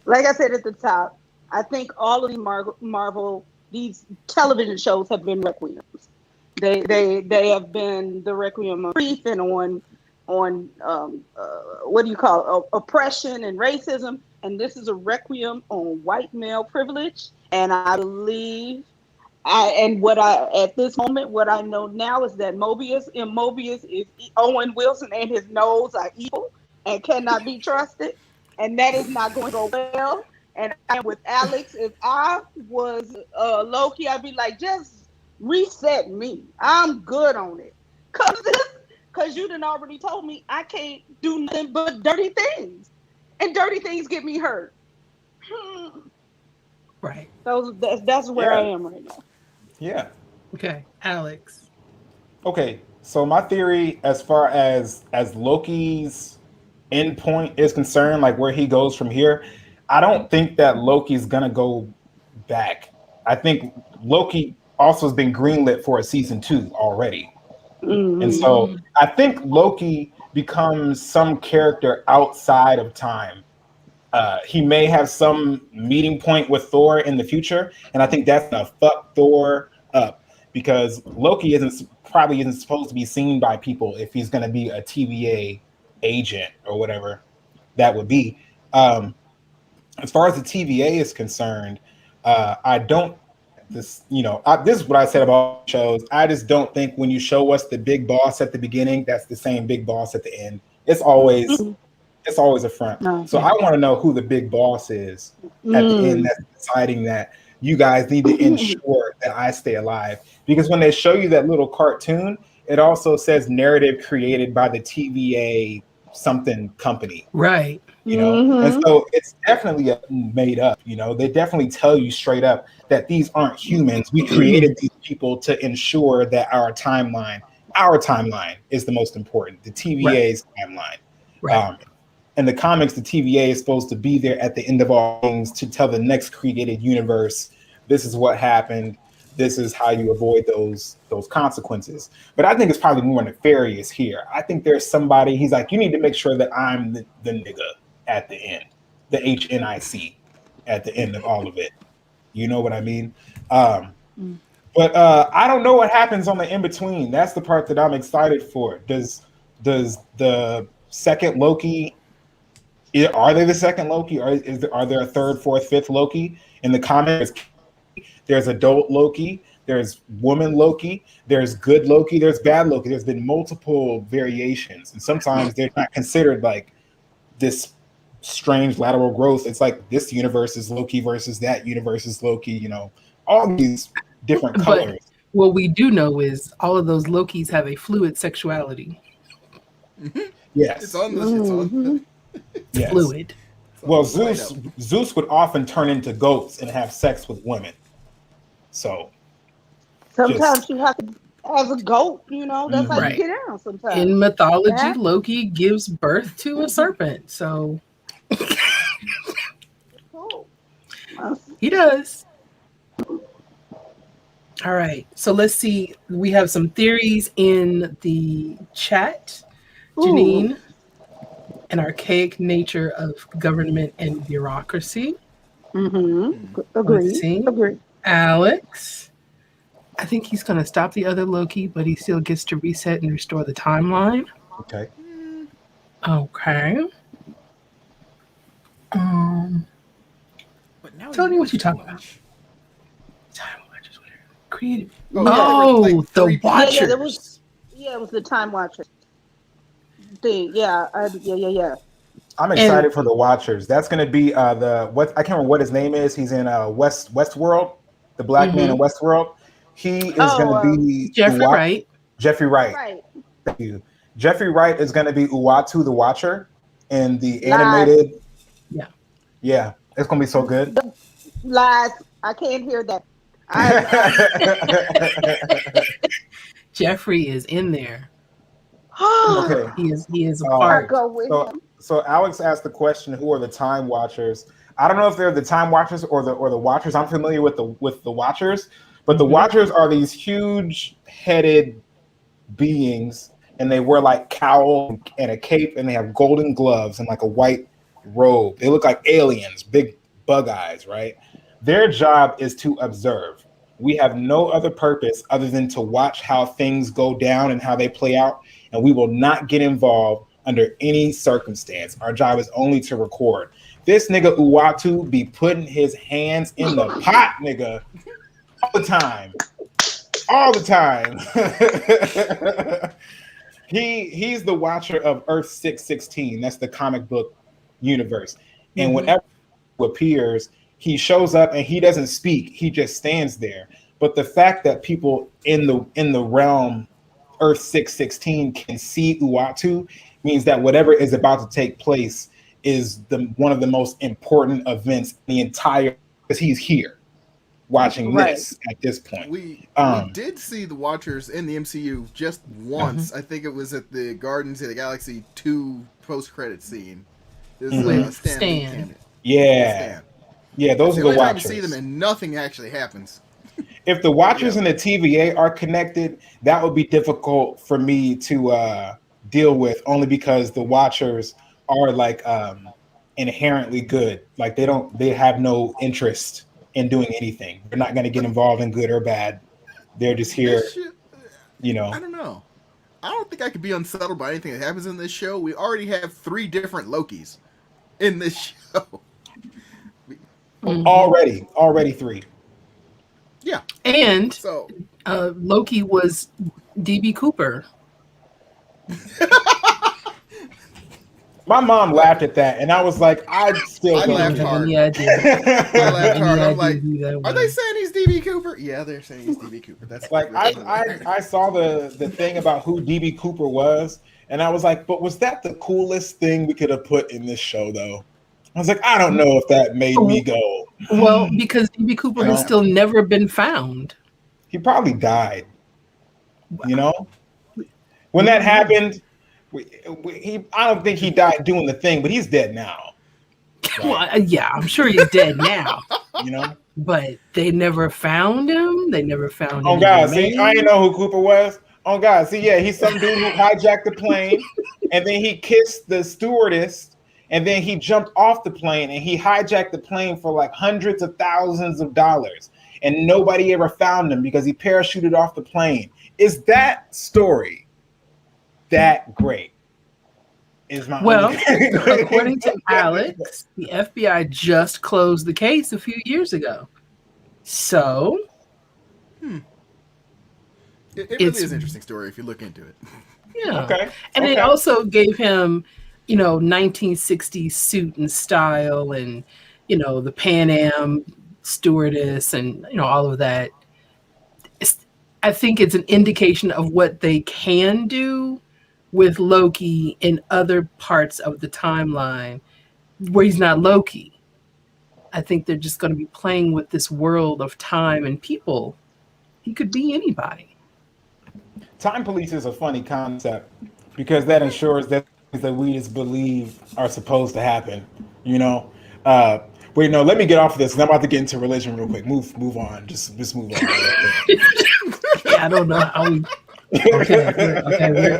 Like I said at the top, I think all of the Marvel, these television shows have been requiems. They have been the requiem on Grief and on on what do you call it? Oppression and racism, and this is a requiem on white male privilege. And I believe what I at this moment, what I know now is that Mobius is Owen Wilson, and his nose are evil and cannot be trusted, and that is not going to go well. And I am with Alex. If I was Loki, I'd be like, just reset me. I'm good on it, cause you done already told me I can't do nothing but dirty things, and dirty things get me hurt. Right. That's where I am right now. Yeah. Okay, Alex. Okay. So my theory, as far as Loki's endpoint is concerned, like where he goes from here, I don't think that Loki's gonna go back. I think Loki also has been greenlit for a season 2 already. Mm-hmm. And so I think Loki becomes some character outside of time. He may have some meeting point with Thor in the future, and I think that's gonna fuck Thor up because Loki probably isn't supposed to be seen by people if he's gonna be a TVA agent or whatever that would be. As far as the TVA is concerned, I don't. This is what I said about shows. I just don't think when you show us the big boss at the beginning, that's the same big boss at the end. It's always a front. So I want to know who the big boss is at the end that's deciding that you guys need to ensure that I stay alive. Because when they show you that little cartoon, it also says narrative created by the TVA something company. Right. And so it's definitely made up. They definitely tell you straight up that these aren't humans. We created these people to ensure that our timeline is the most important. The TVA's timeline. Right. In the comics, the TVA is supposed to be there at the end of all things to tell the next created universe, this is what happened. This is how you avoid those consequences. But I think it's probably more nefarious here. I think there's somebody, he's like, you need to make sure that I'm the nigga at the end, the HNIC at the end of all of it. You know what I mean? But I don't know what happens on the in-between. That's the part that I'm excited for. Does the second Loki, are they the second Loki, or are there a third, fourth, fifth Loki? In the comics, there's adult Loki, there's woman Loki, there's good Loki, there's bad Loki. There's been multiple variations, and sometimes they're not considered like this strange lateral growth. It's like this universe is Loki versus that universe is Loki, all these different colors. But what we do know is all of those Lokis have a fluid sexuality. Yes. It's on Yes. Fluid. Well, Zeus would often turn into goats and have sex with women. So sometimes you have to, as a goat, that's how Right. you get out sometimes. In mythology, Loki gives birth to a serpent. So he does. All right. So let's see. We have some theories in the chat. Janine, an archaic nature of government and bureaucracy. Agree. Alex, I think he's going to stop the other Loki, but he still gets to reset and restore the timeline. Okay. But now Tony, what you talking about? Time Watchers, whatever. Creative. The Watchers. It was the Time Watchers thing. Yeah. I'm excited for the Watchers. That's going to be I can't remember what his name is. He's in Westworld, the black man in Westworld. He is going to be Jeffrey Wright. Jeffrey Wright. Right. Thank you. Jeffrey Wright is going to be Uatu the Watcher in the animated. Yeah, it's going to be so good. Lies. I can't hear that. Jeffrey is in there. Okay. He is a part. Go with him. So Alex asked the question, who are the Time Watchers? I don't know if they're the Time Watchers or the Watchers. I'm familiar with the Watchers, but the Watchers are these huge headed beings, and they wear like cowl and a cape, and they have golden gloves and like a white robe. They look like aliens, big bug eyes, right? Their job is to observe. We have no other purpose other than to watch how things go down and how they play out. and we will not get involved under any circumstance. Our job is only to record. This nigga Uatu be putting his hands in the pot, nigga, all the time. All the time. He's the watcher of Earth 616. That's the comic book universe. And whenever he appears, he shows up and he doesn't speak. He just stands there. But the fact that people in the realm Earth 616 can see Uatu means that whatever is about to take place is one of the most important events in the entire, because he's here watching this at this point. We did see the Watchers in the MCU just once. I think it was at the Guardians of the Galaxy 2 post-credit scene. There's Stan. Yeah. Yeah, those are the Watchers. You see them and nothing actually happens. If the Watchers and the TVA are connected, that would be difficult for me to deal with, only because the Watchers are like inherently good. Like they have no interest in doing anything. They're not going to get involved in good or bad. They're just here, I don't know. I don't think I could be unsettled by anything that happens in this show. We already have 3 different Lokis in this show. Already 3. Yeah. And so Loki was DB Cooper. My mom laughed at that, and I was like, I laughed hard. I laughed hard. I'm like, are they saying he's DB Cooper? Yeah, they're saying he's DB Cooper. That's like I saw the thing about who DB Cooper was, and I was like, but was that the coolest thing we could have put in this show, though? I was like, I don't know if that made me go. Well, because DB Cooper has still never been found. He probably died. When that happened, I don't think he died doing the thing, but he's dead now. Right? Well, yeah, I'm sure he's dead now. But they never found him. They never found him. Oh God, see, I didn't know who Cooper was. Oh God, see, yeah, he's some dude who hijacked the plane, and then he kissed the stewardess. And then he jumped off the plane and he hijacked the plane for like hundreds of thousands of dollars. And nobody ever found him because he parachuted off the plane. Is that story that great? According to Alex, the FBI just closed the case a few years ago. So it really is an interesting story if you look into it. Yeah. Okay. And it also gave him 1960s suit and style, and the Pan Am stewardess, and all of that. I think it's an indication of what they can do with Loki in other parts of the timeline where he's not Loki. I think they're just going to be playing with this world of time and people. He could be anybody. Time police is a funny concept because that ensures that we just believe are supposed to happen, Wait, no, let me get off of this because I'm about to get into religion real quick. Move on. Just move on. I don't know how we. Okay,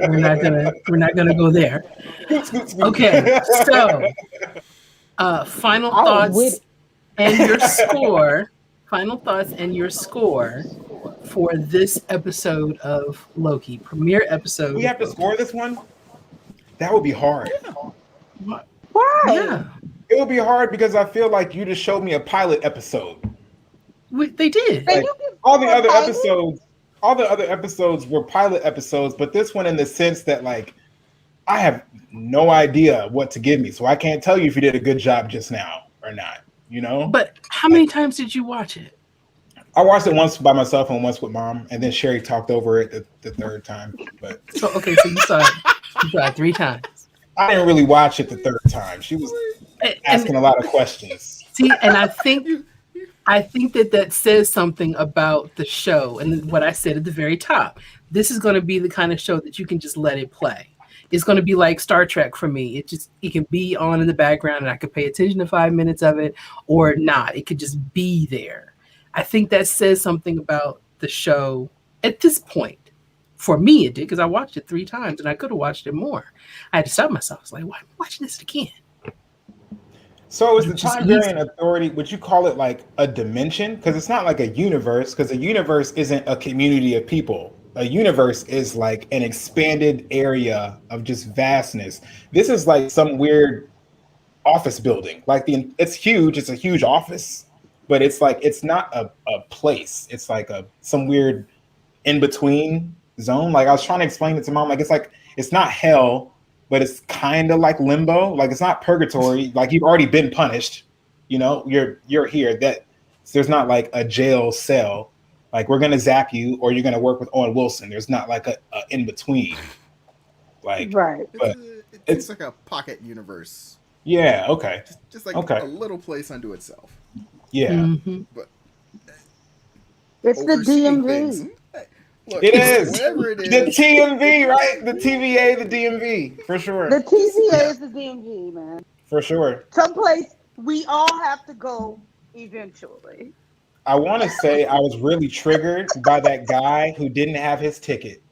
we're not gonna go there. Okay, so final thoughts and your score. Final thoughts and your score for this episode of Loki, premiere episode. We have to score this one. That would be hard. Why? Yeah. It would be hard because I feel like you just showed me a pilot episode. They did. Like, all the other episodes were pilot episodes, but this one in the sense that like I have no idea what to give me, so I can't tell you if you did a good job just now or not. But how many times did you watch it? I watched it once by myself and once with Mom, and then Sherry talked over it the third time. But so you saw it 3 times. I didn't really watch it the third time. She was asking a lot of questions. See, and I think that says something about the show and what I said at the very top. This is going to be the kind of show that you can just let it play. It's going to be like Star Trek for me. It can be on in the background and I could pay attention to 5 minutes of it or not. It could just be there. I think that says something about the show at this point. For me, it did, because I watched it 3 times and I could have watched it more. I had to stop myself. I was like, why am I watching this again? So is the Time Variant Authority, would you call it like a dimension? Because it's not like a universe, because a universe isn't a community of people. a universe is like an expanded area of just vastness. This is like some weird office building. Like it's huge. It's a huge office, but it's like it's not a place. It's like some weird in between zone. Like I was trying to explain it to mom. Like it's not hell, but it's kind of like limbo. Like it's not purgatory. Like you've already been punished. You know, you're here. That there's not like a jail cell. Like we're gonna zap you, or you're gonna work with Owen Wilson. There's not like a in between. Like right. but it's like a pocket universe. Yeah. Okay. Just like a little place unto itself. Yeah. Mm-hmm. But it's the DMV. Look, It is. Whatever it is. The TMV, right? The TVA, the DMV, for sure. The TVA is the DMV, man. For sure. Someplace we all have to go eventually. I want to say I was really triggered by that guy who didn't have his ticket.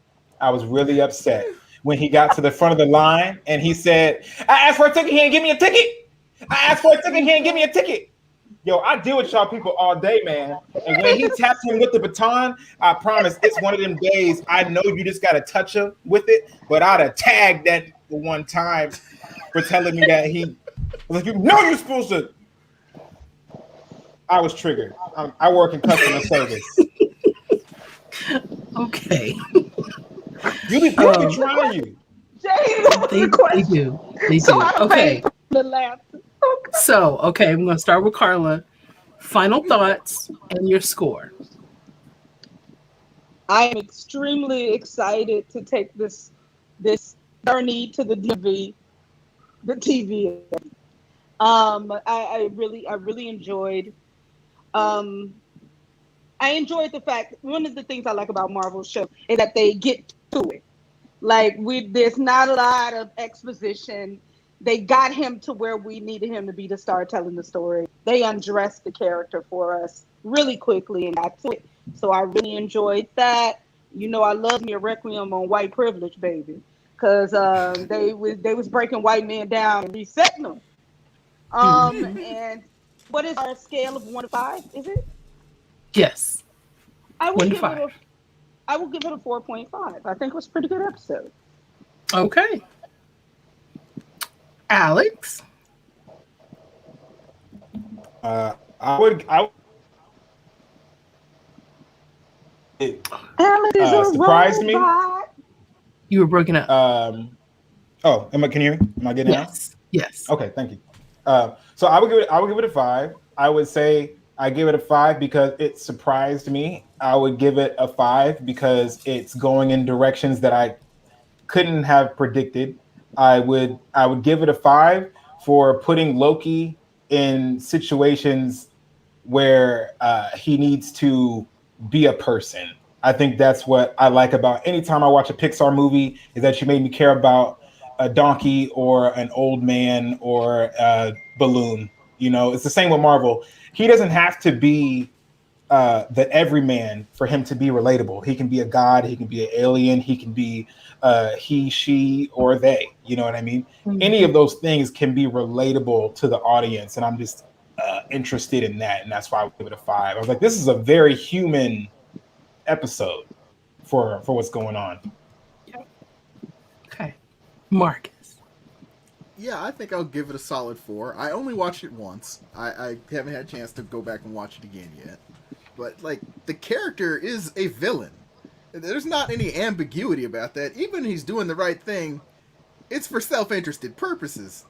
I was really upset when he got to the front of the line and he said, I asked for a ticket, he didn't give me a ticket. I asked for a ticket, he didn't give me a ticket. Yo, I deal with y'all people all day, man. And when he tapped him with the baton, I promise it's one of them days I know you just got to touch him with it, but I'd have tagged that one time for telling me that he was like, you know you're supposed to. I was triggered. I work in customer service. Okay. You be trying you. They do. They So do. Okay. The laugh. So, okay, I'm going to start with Carla. Final thoughts and your score. I am extremely excited to take this journey to the DV, the TV. I really enjoyed. I enjoyed the fact, one of the things I like about Marvel's show is that they get to it. Like there's not a lot of exposition. They got him to where we needed him to be to start telling the story. They undressed the character for us really quickly and got to it. So I really enjoyed that. You know, I love me a requiem on white privilege, baby, because they was breaking white men down and resetting them. And what is our scale of 1 to 5? Is it? Yes. I will 1 to give 5. I will give it a 4.5. I think it was a pretty good episode. Okay. Alex? I would Alex is a surprised me. robot. You were broken up. Can you hear me? Am I getting out? Yes. Okay, thank you. So I would give it a 5. I would say I give it a 5 because it surprised me. I would give it a 5 because it's going in directions that I couldn't have predicted. I would give it a 5 for putting Loki in situations where he needs to be a person. I think that's what I like about anytime I watch a Pixar movie is that you made me care about a donkey or an old man or a balloon. You know, it's the same with Marvel. He doesn't have to be the everyman for him to be relatable. He can be a god. He can be an alien. He can be he, she, or they. You know what I mean? Mm-hmm. Any of those things can be relatable to the audience, and I'm just interested in that, and that's why I would give it a 5. I was like, this is a very human episode for what's going on. Yep. Okay, Marcus. Yeah, I think I'll give it a solid 4. I only watched it once. I haven't had a chance to go back and watch it again yet. But, like, the character is a villain. There's not any ambiguity about that. Even when he's doing the right thing, it's for self-interested purposes.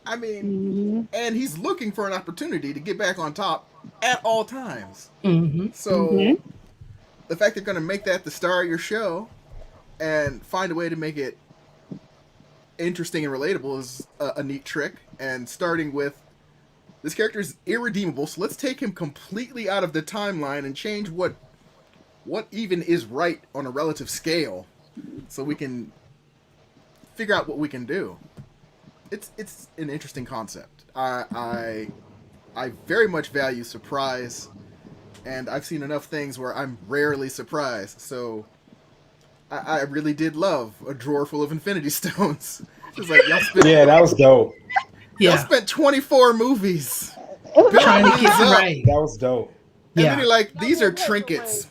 I mean, and he's looking for an opportunity to get back on top at all times. Mm-hmm. So, the fact they're going to make that the star of your show and find a way to make it interesting and relatable is a neat trick. And starting with, this character is irredeemable, so let's take him completely out of the timeline and change what even is right on a relative scale so we can figure out what we can do. It's an interesting concept. I very much value surprise, and I've seen enough things where I'm rarely surprised, so I really did love a drawer full of Infinity Stones. It's like, yeah, that was dope. Y'all spent 24 movies trying to get it right. That was dope. And then you're like, these are trinkets.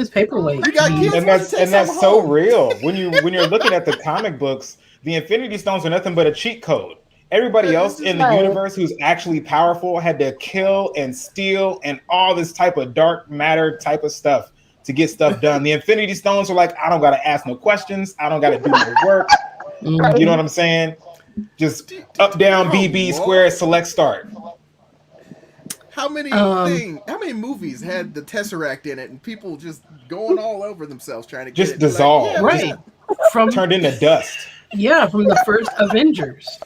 his paperweight. You got kids. And that's so real. When you're looking at the comic books, the Infinity Stones are nothing but a cheat code. Everybody else in the universe who's actually powerful had to kill and steal and all this type of dark matter type of stuff to get stuff done. The Infinity Stones are like, I don't gotta ask no questions. I don't gotta do no work. You know what I'm saying? Just up, down, BB, square, select, start. How many movies had the Tesseract in it and people just going all over themselves trying to get just it dissolved, like, right? From turned into dust. Yeah, from the first Avengers.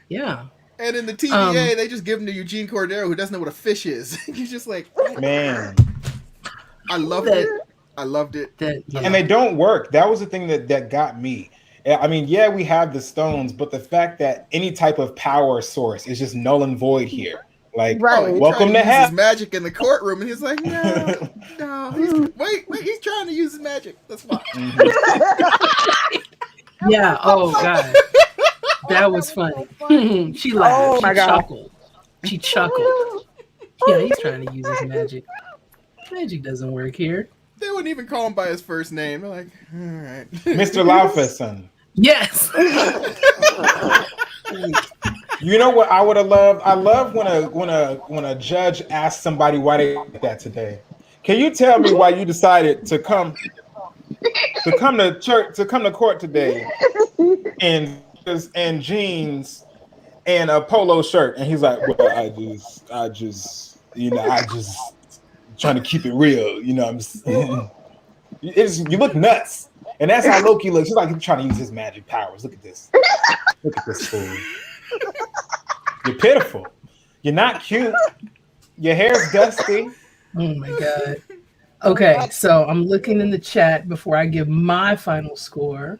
Yeah. And in the TVA, they just give them to Eugene Cordero, who doesn't know what a fish is. He's just like, man. I loved it. I loved it. And they don't work. That was the thing that got me. I mean, yeah, we have the stones, but the fact that any type of power source is just null and void here. Like, welcome to hell. His magic in the courtroom, and he's like, no. Wait, he's trying to use his magic. That's fine. Yeah. Oh God, that was funny. She laughed. She chuckled. Yeah, he's trying to use his magic. Magic doesn't work here. They wouldn't even call him by his first name. They're like, all right, Mr. Laufeyson. Yes. You know what I would have loved? I love when a judge asks somebody why they did that today. Can you tell me why you decided to come to court today in jeans and a polo shirt? And he's like, well, I just trying to keep it real. You know, you look nuts. And that's how Loki looks. He's like he's trying to use his magic powers. Look at this. Look at this fool. You're pitiful. You're not cute. Your hair's dusty. Oh my God. Okay, so I'm looking in the chat before I give my final score.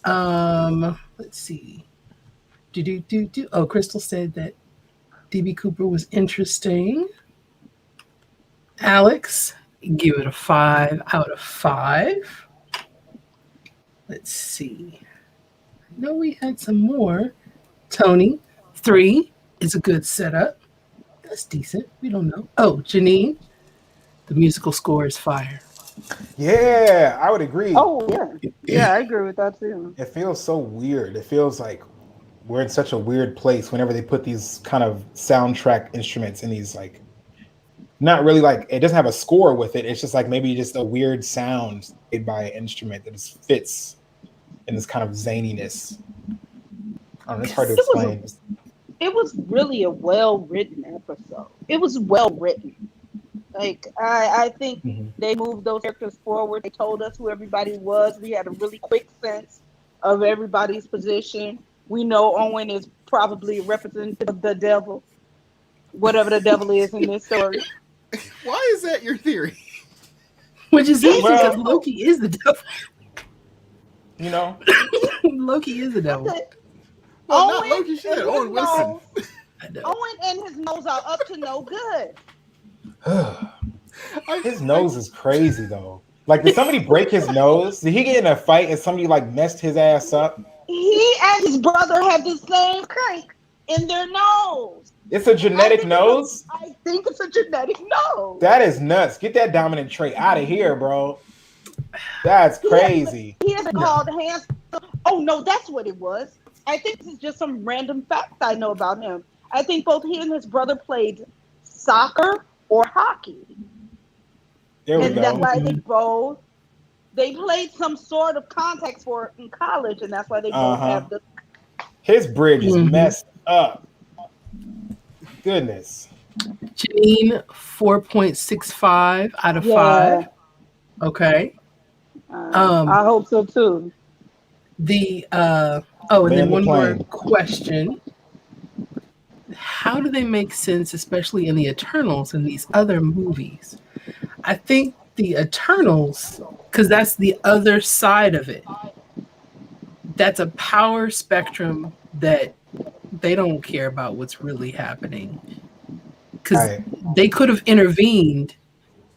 Let's see. Oh, Crystal said that DB Cooper was interesting. Alex, give it a 5 out of 5. Let's see. I know we had some more. Tony, 3 is a good setup. That's decent. We don't know. Oh, Janine, the musical score is fire. Yeah, I would agree. Oh, yeah. Yeah, I agree with that too. It feels so weird. It feels like we're in such a weird place whenever they put these kind of soundtrack instruments in these, like, not really like, it doesn't have a score with it. It's just like maybe just a weird sound made by an instrument that just fits in this kind of zaniness. I don't know, it's hard to explain. It was really a well-written episode. It was well-written. Like, I think they moved those characters forward. They told us who everybody was. We had a really quick sense of everybody's position. We know Owen is probably a representative of the devil, whatever the devil is in this story. Why is that your theory? Which is easy because Loki is the devil. You know? Loki is the devil. Well, not Loki, she said Owen Wilson. Owen and his nose are up to no good. His nose is crazy though. Like, did somebody break his nose? Did he get in a fight and somebody like messed his ass up? He and his brother have the same crank in their nose. It's a genetic nose? I think it's a genetic nose. That is nuts. Get that dominant trait out of here, bro. That's crazy. He is called handsome. Oh no, that's what it was. I think this is just some random fact I know about him. I think both he and his brother played soccer or hockey. There we go. That's why they played some sort of contact sport in college, and that's why they both have the. His bridge is messed up. Goodness. Janine, 4.65 out of 5. Okay. I hope so too. And then one more question. How do they make sense, especially in the Eternals and these other movies? I think the Eternals, because that's the other side of it. That's a power spectrum that they don't care about what's really happening. Because they could have intervened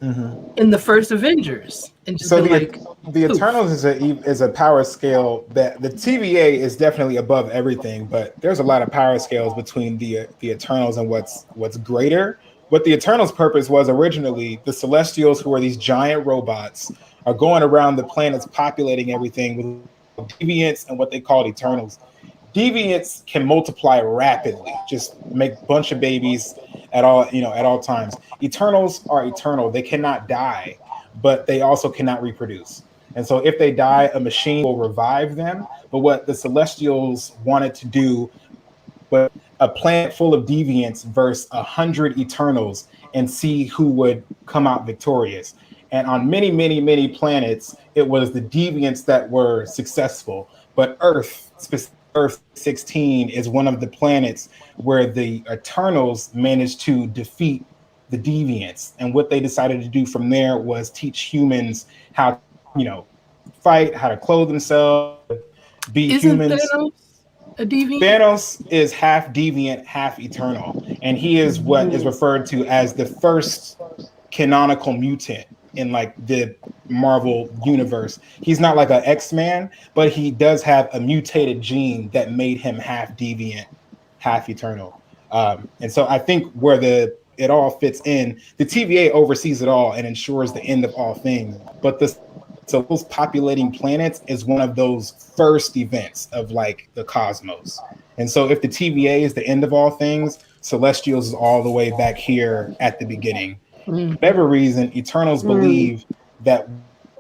in the first Avengers and just the Eternals is a power scale that the TVA is definitely above everything, but there's a lot of power scales between the Eternals and what's greater. what the Eternals' purpose was originally, the Celestials, who are these giant robots, are going around the planets populating everything with deviants and what they called Eternals. Deviants can multiply rapidly, just make a bunch of babies at all, at all times. Eternals are eternal. They cannot die, but they also cannot reproduce. And so if they die, a machine will revive them. But what the Celestials wanted to do was a planet full of deviants versus 100 Eternals and see who would come out victorious. And on many, many, many planets, it was the deviants that were successful. But Earth, specifically Earth 16, is one of the planets where the Eternals managed to defeat the deviants. And what they decided to do from there was teach humans how to, fight, how to clothe themselves, be Isn't humans. Thanos a deviant? Thanos is half deviant, half eternal, and he is what is referred to as the first canonical mutant in like the Marvel universe. He's not like an X-Man, but he does have a mutated gene that made him half deviant, half eternal. And so I think where it all fits in, the TVA oversees it all and ensures the end of all things. But so those populating planets is one of those first events of like the cosmos. And so if the TVA is the end of all things, Celestials is all the way back here at the beginning. For whatever reason, Eternals believe that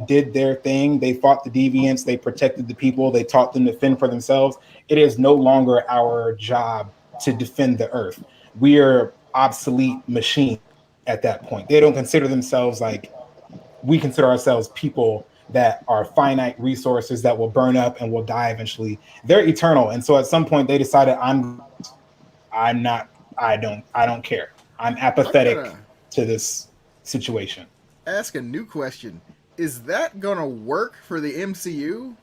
did their thing. They fought the deviants. They protected the people. They taught them to fend for themselves. It is no longer our job to defend the Earth. We are obsolete machines at that point. They don't consider themselves like we consider ourselves people that are finite resources that will burn up and will die eventually. They're eternal. And so at some point they decided I don't care. I'm apathetic to this situation. Ask a new question. Is that gonna work for the MCU?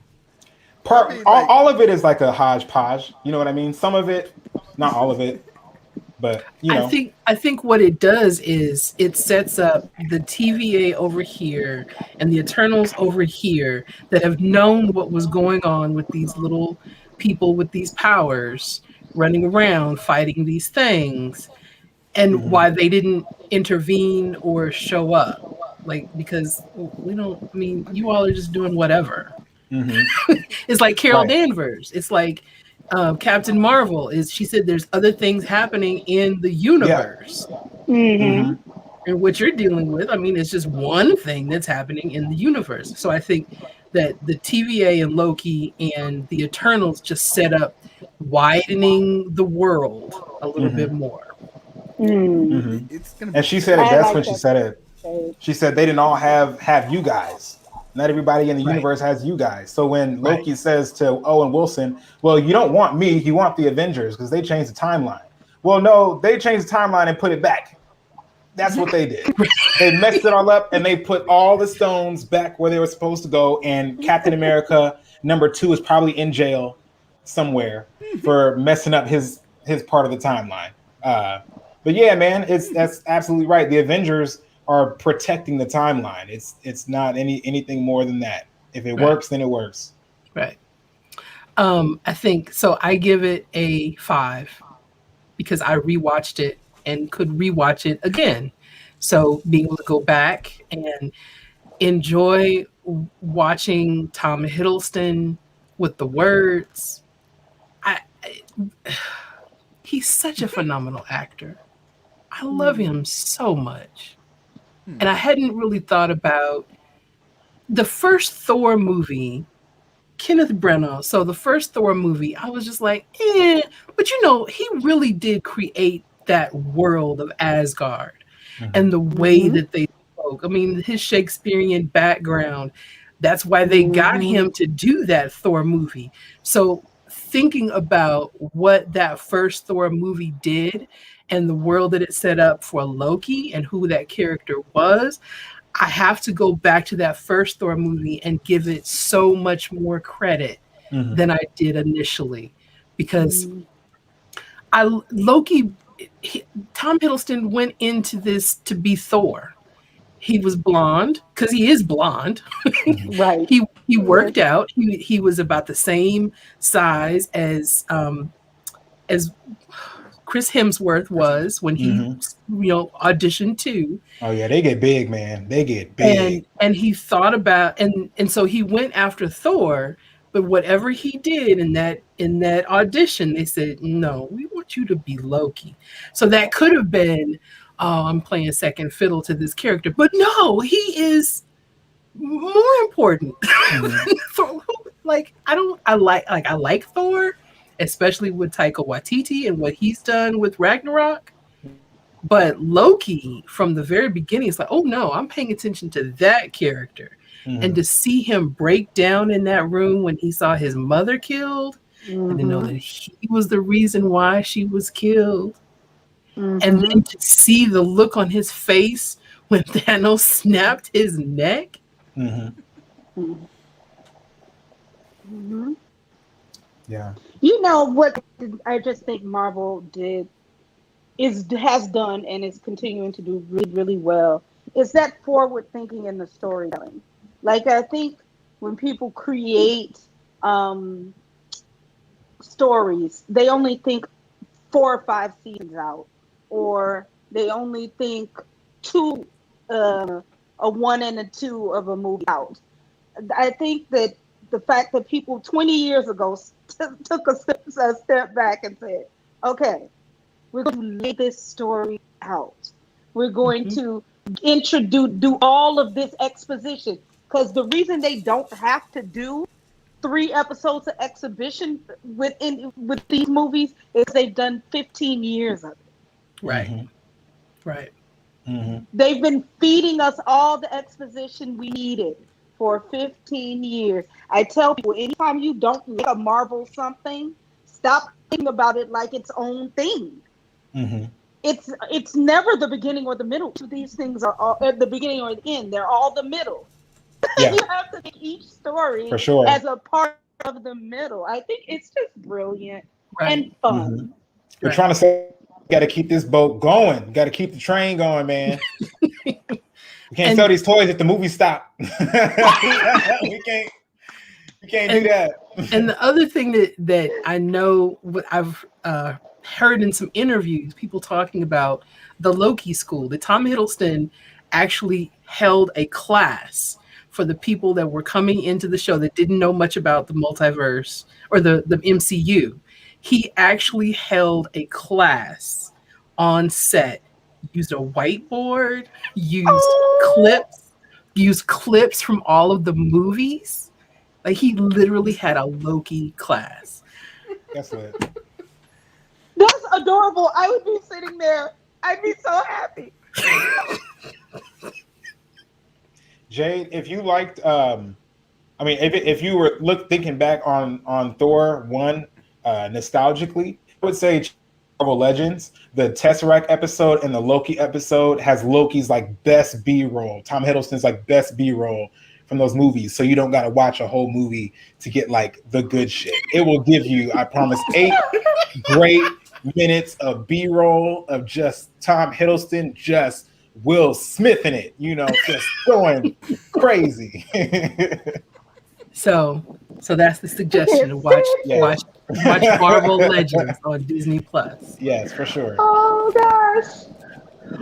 All of it is like a hodgepodge. You know what I mean? Some of it, not all of it. But I think what it does is it sets up the TVA over here and the Eternals over here that have known what was going on with these little people with these powers running around fighting these things, and why they didn't intervene or show up, like because we don't. I mean, you all are just doing whatever. It's like Carol Danvers. It's like Captain Marvel she said there's other things happening in the universe. And what you're dealing with, I mean, it's just one thing that's happening in the universe. So I think that the TVA and Loki and the Eternals just set up widening the world a little bit more. It's gonna be and she said it best when she said it. She said they didn't all have you guys. Not everybody in the universe has you guys. So when Loki says to Owen Wilson, well, you don't want me, you want the Avengers because they changed the timeline. Well, no, they changed the timeline and put it back. That's what they did. They messed it all up and they put all the stones back where they were supposed to go. And Captain America #2 is probably in jail somewhere for messing up his part of the timeline. But yeah, man, that's absolutely right. The Avengers are protecting the timeline. It's not anything more than that. If it works, then it works. Right. I think so. I give it a 5 because I rewatched it and could rewatch it again. So being able to go back and enjoy watching Tom Hiddleston with the words. He's such a phenomenal actor. I love him so much. And I hadn't really thought about the first Thor movie, Kenneth Branagh. So the first Thor movie, I was just like, but he really did create that world of Asgard and the way that they spoke. I mean, his Shakespearean background, that's why they got him to do that Thor movie. So thinking about what that first Thor movie did and the world that it set up for Loki and who that character was, I have to go back to that first Thor movie and give it so much more credit than I did initially. Because Tom Hiddleston went into this to be Thor. He was blonde, because he is blonde. Right. He worked out. He was about the same size as Chris Chris Hemsworth was when he, auditioned too. Oh yeah, they get big, man. They get big. And he thought about and so he went after Thor, but whatever he did in that audition, they said, no, we want you to be Loki. So that could have been, oh, I'm playing second fiddle to this character. But no, he is more important. I like Thor, especially with Taika Waititi and what he's done with Ragnarok. But Loki, from the very beginning, it's like, oh no, I'm paying attention to that character. And to see him break down in that room when he saw his mother killed, and to know that he was the reason why she was killed. And then to see the look on his face when Thanos snapped his neck. Yeah. You know what I just think Marvel has done and is continuing to do really, really well is that forward thinking in the storytelling. Like, I think when people create stories, they only think 4 or 5 seasons out, or they only think a 1 and a 2 of a movie out. I think that the fact that people 20 years ago took a step back and said, okay, we're going to lay this story out. We're going to do all of this exposition. Because the reason they don't have to do 3 episodes of exhibition with these movies is they've done 15 years of it. Right. Right. They've been feeding us all the exposition we needed for 15 years. I tell people, anytime you don't like a Marvel something, stop thinking about it like its own thing. It's never the beginning or the middle. These things are all at the beginning or the end. They're all the middle. Yeah. You have to take each story For sure. as a part of the middle. I think it's just brilliant and fun. We're trying to say, got to keep this boat going. Got to keep the train going, man. We can't sell these toys if the movie stop. we can't do that. And the other thing that I know, what I've heard in some interviews, people talking about the Loki school, that Tom Hiddleston actually held a class for the people that were coming into the show that didn't know much about the multiverse or the MCU. He actually held a class on set, used a whiteboard, used clips from all of the movies. Like, he literally had a Loki class. That's it. That's adorable. I would be sitting there. I'd be so happy. Jade, if you liked, if you were thinking back on Thor 1 nostalgically, I would say Marvel Legends, the Tesseract episode and the Loki episode has Loki's like best B-roll. Tom Hiddleston's like best B-roll from those movies. So you don't got to watch a whole movie to get like the good shit. It will give you, I promise, 8 great minutes of B-roll of just Tom Hiddleston, just Will Smith in it, just going crazy. So that's the suggestion to watch Marvel Legends on Disney Plus. Yes, for sure. Oh gosh.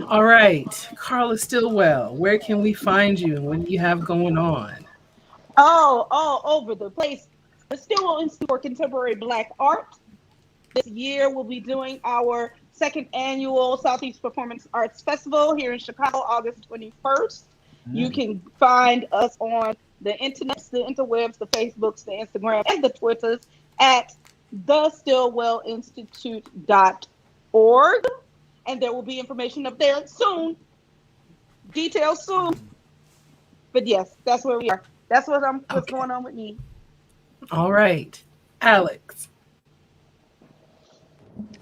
All right, Carla Stillwell, where can we find you and what do you have going on? Oh, all over the place. The Stillwell Institute for Contemporary Black Art. This year we'll be doing our 2nd annual Southeast Performance Arts Festival here in Chicago, August 21st. You can find us on the internet, the interwebs, the Facebooks, the Instagram, and the Twitters at thestillwellinstitute.org. And there will be information up there soon. Details soon. But yes, that's where we are. That's what's going on with me. All right. Alex.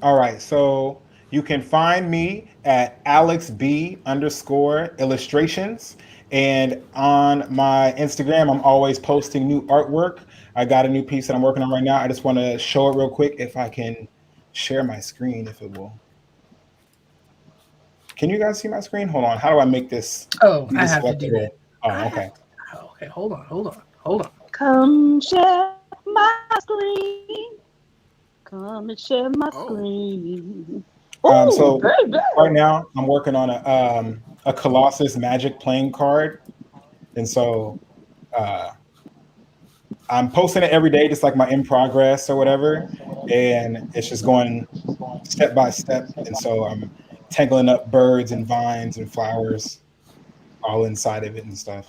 All right. So you can find me at AlexB_illustrations. And on my Instagram, I'm always posting new artwork. I got a new piece that I'm working on right now. I just want to show it real quick if I can share my screen, if it will. Can you guys see my screen? Hold on. How do I make this? Oh, I have to do that. Oh, okay. Okay, hold on. Come share my screen. Come and share my screen. Oh, So very good. right now I'm working on a Colossus Magic playing card, and so uh, I'm posting it every day, just like my in progress or whatever, and it's just going step by step. And so I'm tangling up birds and vines and flowers all inside of it and stuff.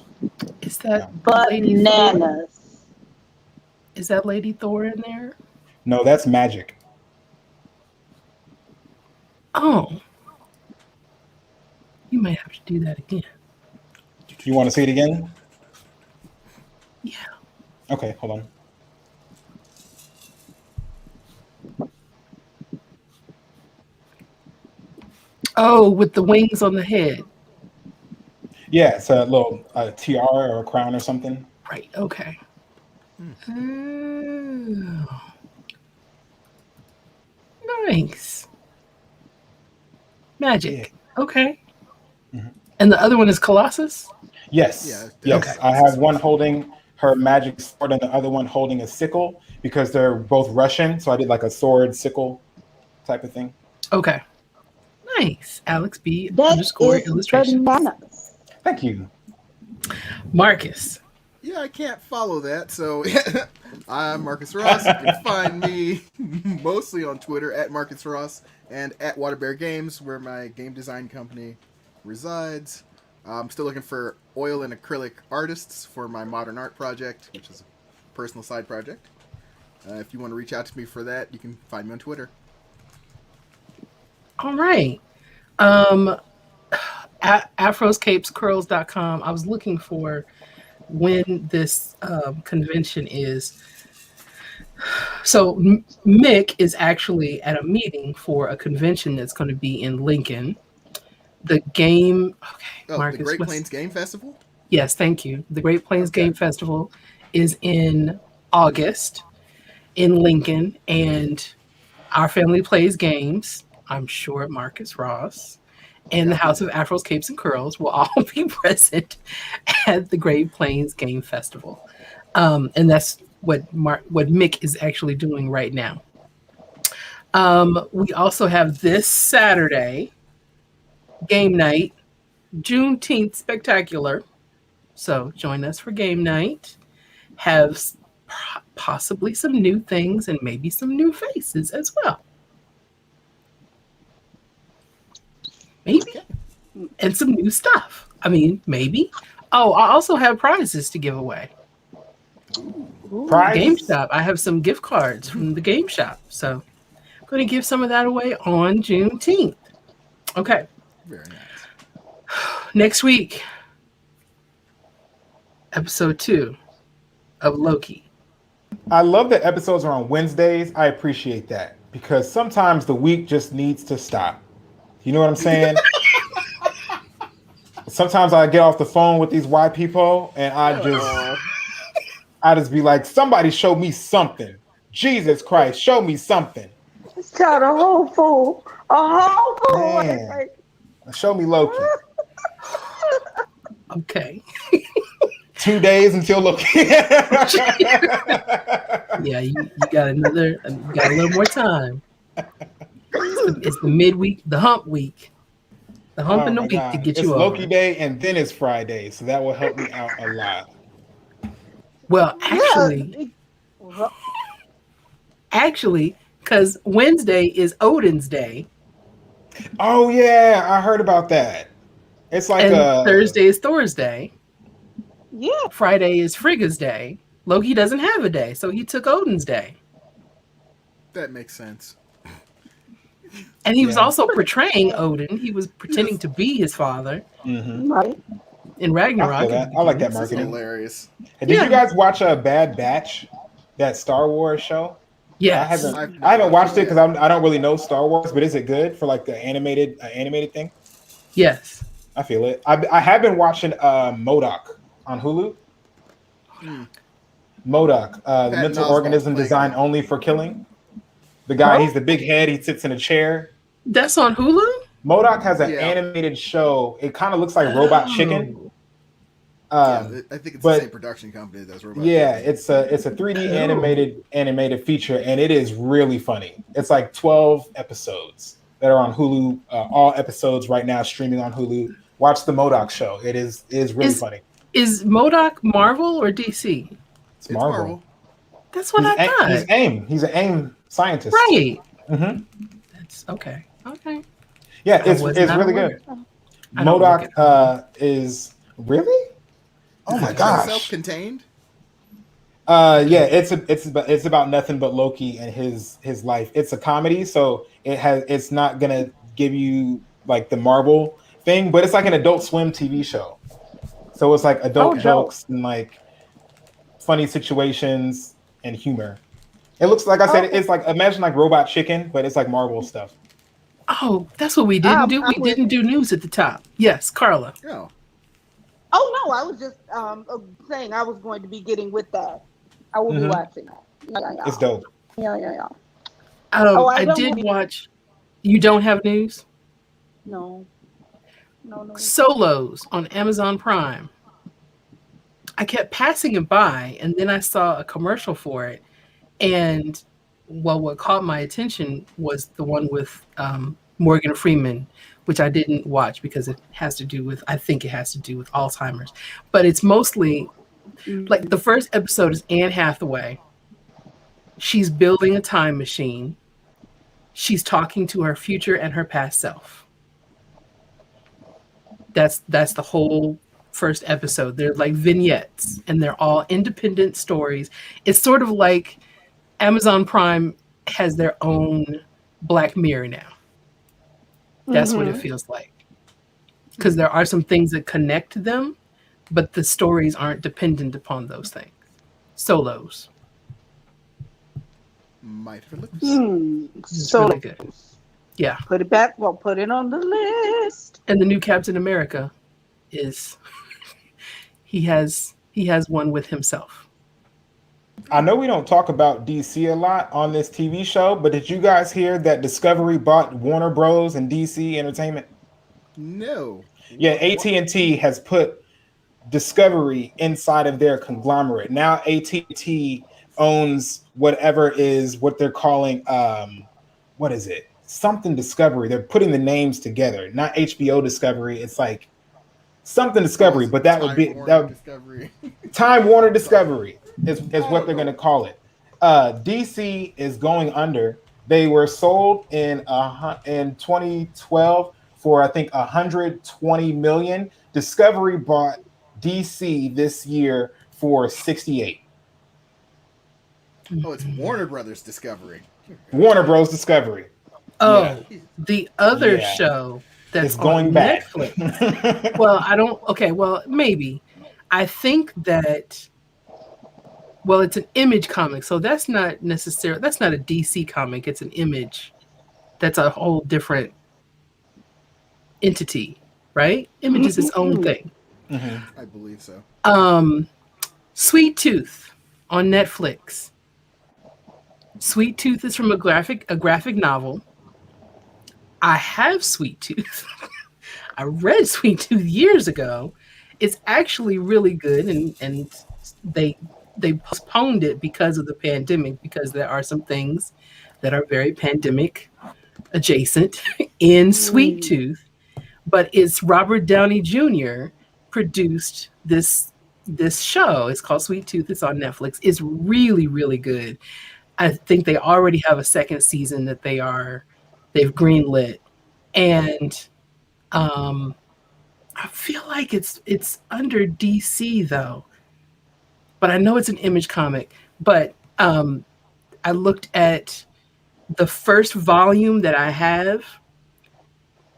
Is that Yeah. Lady Thor? Bananas. Is that Lady Thor in there? No, that's magic. Oh, you might have to do that again. You want to see it again? Yeah. Okay, hold on. Oh, with the wings on the head. Yeah, it's a little tiara or a crown or something. Right. Okay. Oh, nice. Magic. Yeah. Okay. Mhm. And the other one is Colossus? Yes, Yeah, yes. okay. I have one holding her magic sword and the other one holding a sickle because they're both Russian. So I did like a sword sickle type of thing. Okay. Nice. Alex B That underscore is illustrations. bananas. Thank you. Marcus. Yeah, I can't follow that, so I'm Marcus Ross. You can find me mostly on Twitter at Marcus Ross and at Waterbear Games, where my game design company resides. I'm still looking for oil and acrylic artists for my modern art project, which is a personal side project. If you want to reach out to me for that, you can find me on Twitter. All right. Afroscapescurls.com. I was looking for when this convention is. So Mick is actually at a meeting for a convention that's going to be in Lincoln. The game. Okay, Oh, Marcus. the Great Plains Game Festival? Yes, thank you. The Great Plains Okay. Game Festival is in August in Lincoln, and our family plays games. I'm sure Marcus Ross and the House of Afros, Capes, and Curls will all be present at the Great Plains Game Festival. And that's what Mick is actually doing right now. We also have this Saturday, game night, Juneteenth Spectacular. So join us for game night. Have possibly some new things and maybe some new faces as well. Maybe. Okay. And some new stuff. I mean, maybe. Oh, I also have prizes to give away. Prize. Game Shop. I have some gift cards from the Game Shop. So I'm going to give some of that away on Juneteenth. Okay. Very nice. Next week, episode 2 of Loki. I love that episodes are on Wednesdays. I appreciate that because sometimes the week just needs to stop. You know what I'm saying? Sometimes I get off the phone with these white people and I just be like, somebody show me something. Jesus Christ, show me something. It's got a whole fool. A whole fool. Man. Show me Loki. Okay. 2 days until Loki. Yeah, you got a little more time. It's the midweek, the hump week. The hump in the week to get it's you Loki over. Day and then it's Friday, so that will help me out a lot. Well, actually, because Wednesday is Odin's Day. Oh yeah, I heard about that. It's like and Thursday is Thor's Day. Yeah. Friday is Frigga's Day. Loki doesn't have a day, so he took Odin's Day. That makes sense. And he was also portraying Odin. He was pretending to be his father Right. in Ragnarok. I like that This is marketing. hilarious. Hey, did you guys watch Bad Batch, that Star Wars show? Yes. I haven't watched it because I don't really know Star Wars, but is it good for like the animated thing? Yes. I feel it. I have been watching MODOK on Hulu. MODOK, the mental organism designed only for killing. The guy, he's the big head. He sits in a chair. That's on Hulu? MODOK has an animated show. It kind of looks like Robot Chicken. I think it's the same production company that does Robot Chicken. It's a 3D animated feature, and it is really funny. It's like 12 episodes. that are on Hulu. All episodes right now streaming on Hulu. Watch the MODOK show. It is really funny. Is MODOK Marvel or DC? It's Marvel. Marvel. That's what I thought. He's AIM. He's an AIM scientist. Right. Mm-hmm. That's okay. Okay. Yeah, it's not really aware. good. I don't look MODOK is really. Oh my gosh. Self-contained. Yeah, it's about nothing but Loki and his life. It's a comedy, so it's not gonna give you like the Marvel thing, but it's like an Adult Swim TV show. So it's like adult jokes and like funny situations and humor. It looks like I said, it's like imagine like Robot Chicken, but it's like Marvel stuff. Oh, that's what we didn't do. We didn't do news at the top. Yes, Carla. Yeah. Oh no, I was just saying I was going to be getting with that. I will be watching that. Yeah. It's dope. Yeah. I did watch. You don't have news? No. Solos on Amazon Prime. I kept passing it by, and then I saw a commercial for it. And what caught my attention was the one with Morgan Freeman, which I didn't watch because I think it has to do with Alzheimer's. But it's mostly like the first episode is Anne Hathaway. She's building a time machine. She's talking to her future and her past self. That's the whole first episode. They're like vignettes, and they're all independent stories. It's sort of like Amazon Prime has their own Black Mirror now. That's what it feels like. Because there are some things that connect them, but the stories aren't dependent upon those things. Solos. Might for lips. It's really good. Yeah. Put it back. Well, put it on the list. And the new Captain America is he has one with himself. I know we don't talk about DC a lot on this TV show, but did you guys hear that Discovery bought Warner Bros. And DC Entertainment? No. Yeah, AT&T has put Discovery inside of their conglomerate. Now AT&T owns whatever is what they're calling what is it? Something Discovery. They're putting the names together. Not HBO Discovery. It's like something Discovery, but that would be Discovery. Time Warner Discovery is what they're going to call it. DC is going under. They were sold in 2012 for I think 120 million. Discovery bought DC this year for 68. Oh, it's Warner Brothers Discovery. Warner Bros. Discovery. Oh, yeah. The other show that's going on back. Netflix. Well, I don't. Okay, well, maybe. I think that. Well, it's an Image comic, so that's not necessarily. That's not a DC comic. It's an Image. That's a whole different entity, right? Image is its own thing. I believe so. Sweet Tooth on Netflix. Sweet Tooth is from a graphic novel. I have Sweet Tooth. I read Sweet Tooth years ago. It's actually really good, and they postponed it because of the pandemic, because there are some things that are very pandemic adjacent in Sweet Tooth. But it's Robert Downey Jr. produced this show. It's called Sweet Tooth. It's on Netflix. It's really, really good. I think they already have a second season that they've greenlit, and I feel like it's under DC though, but I know it's an Image comic. But I looked at the first volume that I have.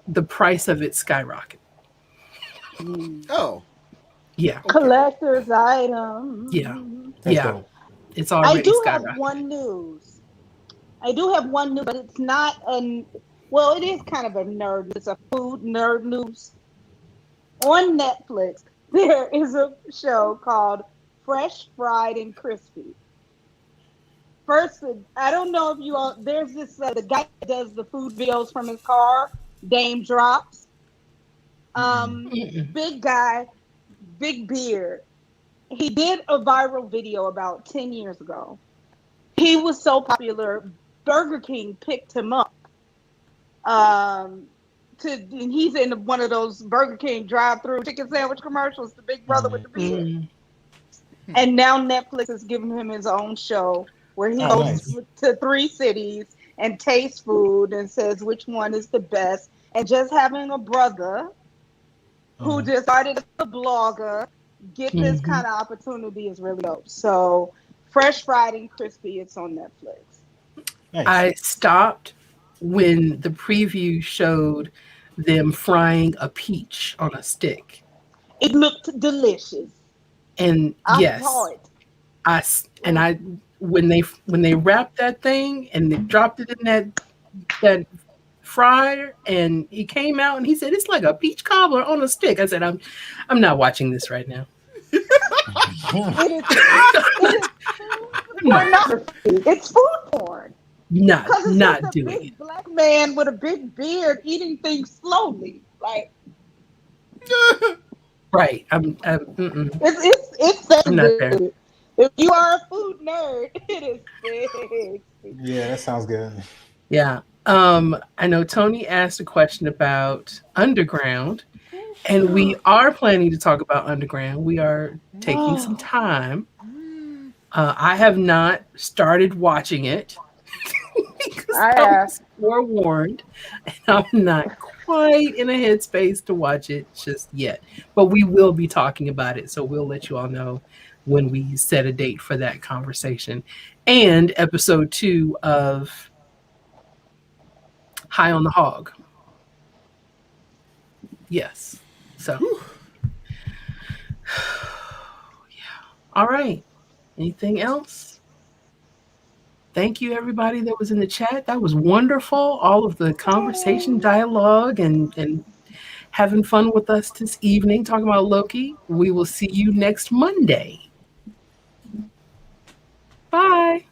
The price of it skyrocketed. Oh, yeah, Collector's item. Yeah, That's yeah. dope. It's already I do skyrocketed. have one news. But it's not well, it is kind of a nerd. It's a food nerd news. On Netflix, there is a show called Fresh, Fried, and Crispy. First, I don't know if you all, there's this, the guy that does the food videos from his car, Dame Drops. Big guy, big beard. He did a viral video about 10 years ago. He was so popular, Burger King picked him up And he's in one of those Burger King drive-through chicken sandwich commercials, the big brother with the beard. Mm. And now Netflix is giving him his own show where he goes nice. to 3 cities and tastes food and says which one is the best. And just having a brother who just started as a blogger get this kind of opportunity is really dope. So fresh fried and crispy, it's on Netflix. Nice. I stopped when the preview showed them frying a peach on a stick. It looked delicious. And I yes, saw it. I when they wrapped that thing and they dropped it in that fryer, and he came out and he said it's like a peach cobbler on a stick. I said I'm not watching this right now. It's food porn. Not It's doing big it. black man with a big beard eating things slowly. Like Right. Mm-mm. it's that I'm not there. good. If you are a food nerd, it is big. Yeah, that sounds good. Yeah. I know Tony asked a question about Underground, and we are planning to talk about Underground. We are taking some time. I have not started watching it because I was forewarned, and I'm not quite in a headspace to watch it just yet. But we will be talking about it, so we'll let you all know when we set a date for that conversation. And episode 2 of High on the Hog. Yes. So, yeah. All right. Anything else? Thank you, everybody that was in the chat. That was wonderful. All of the conversation, dialogue, and having fun with us this evening, talking about Loki. We will see you next Monday. Bye.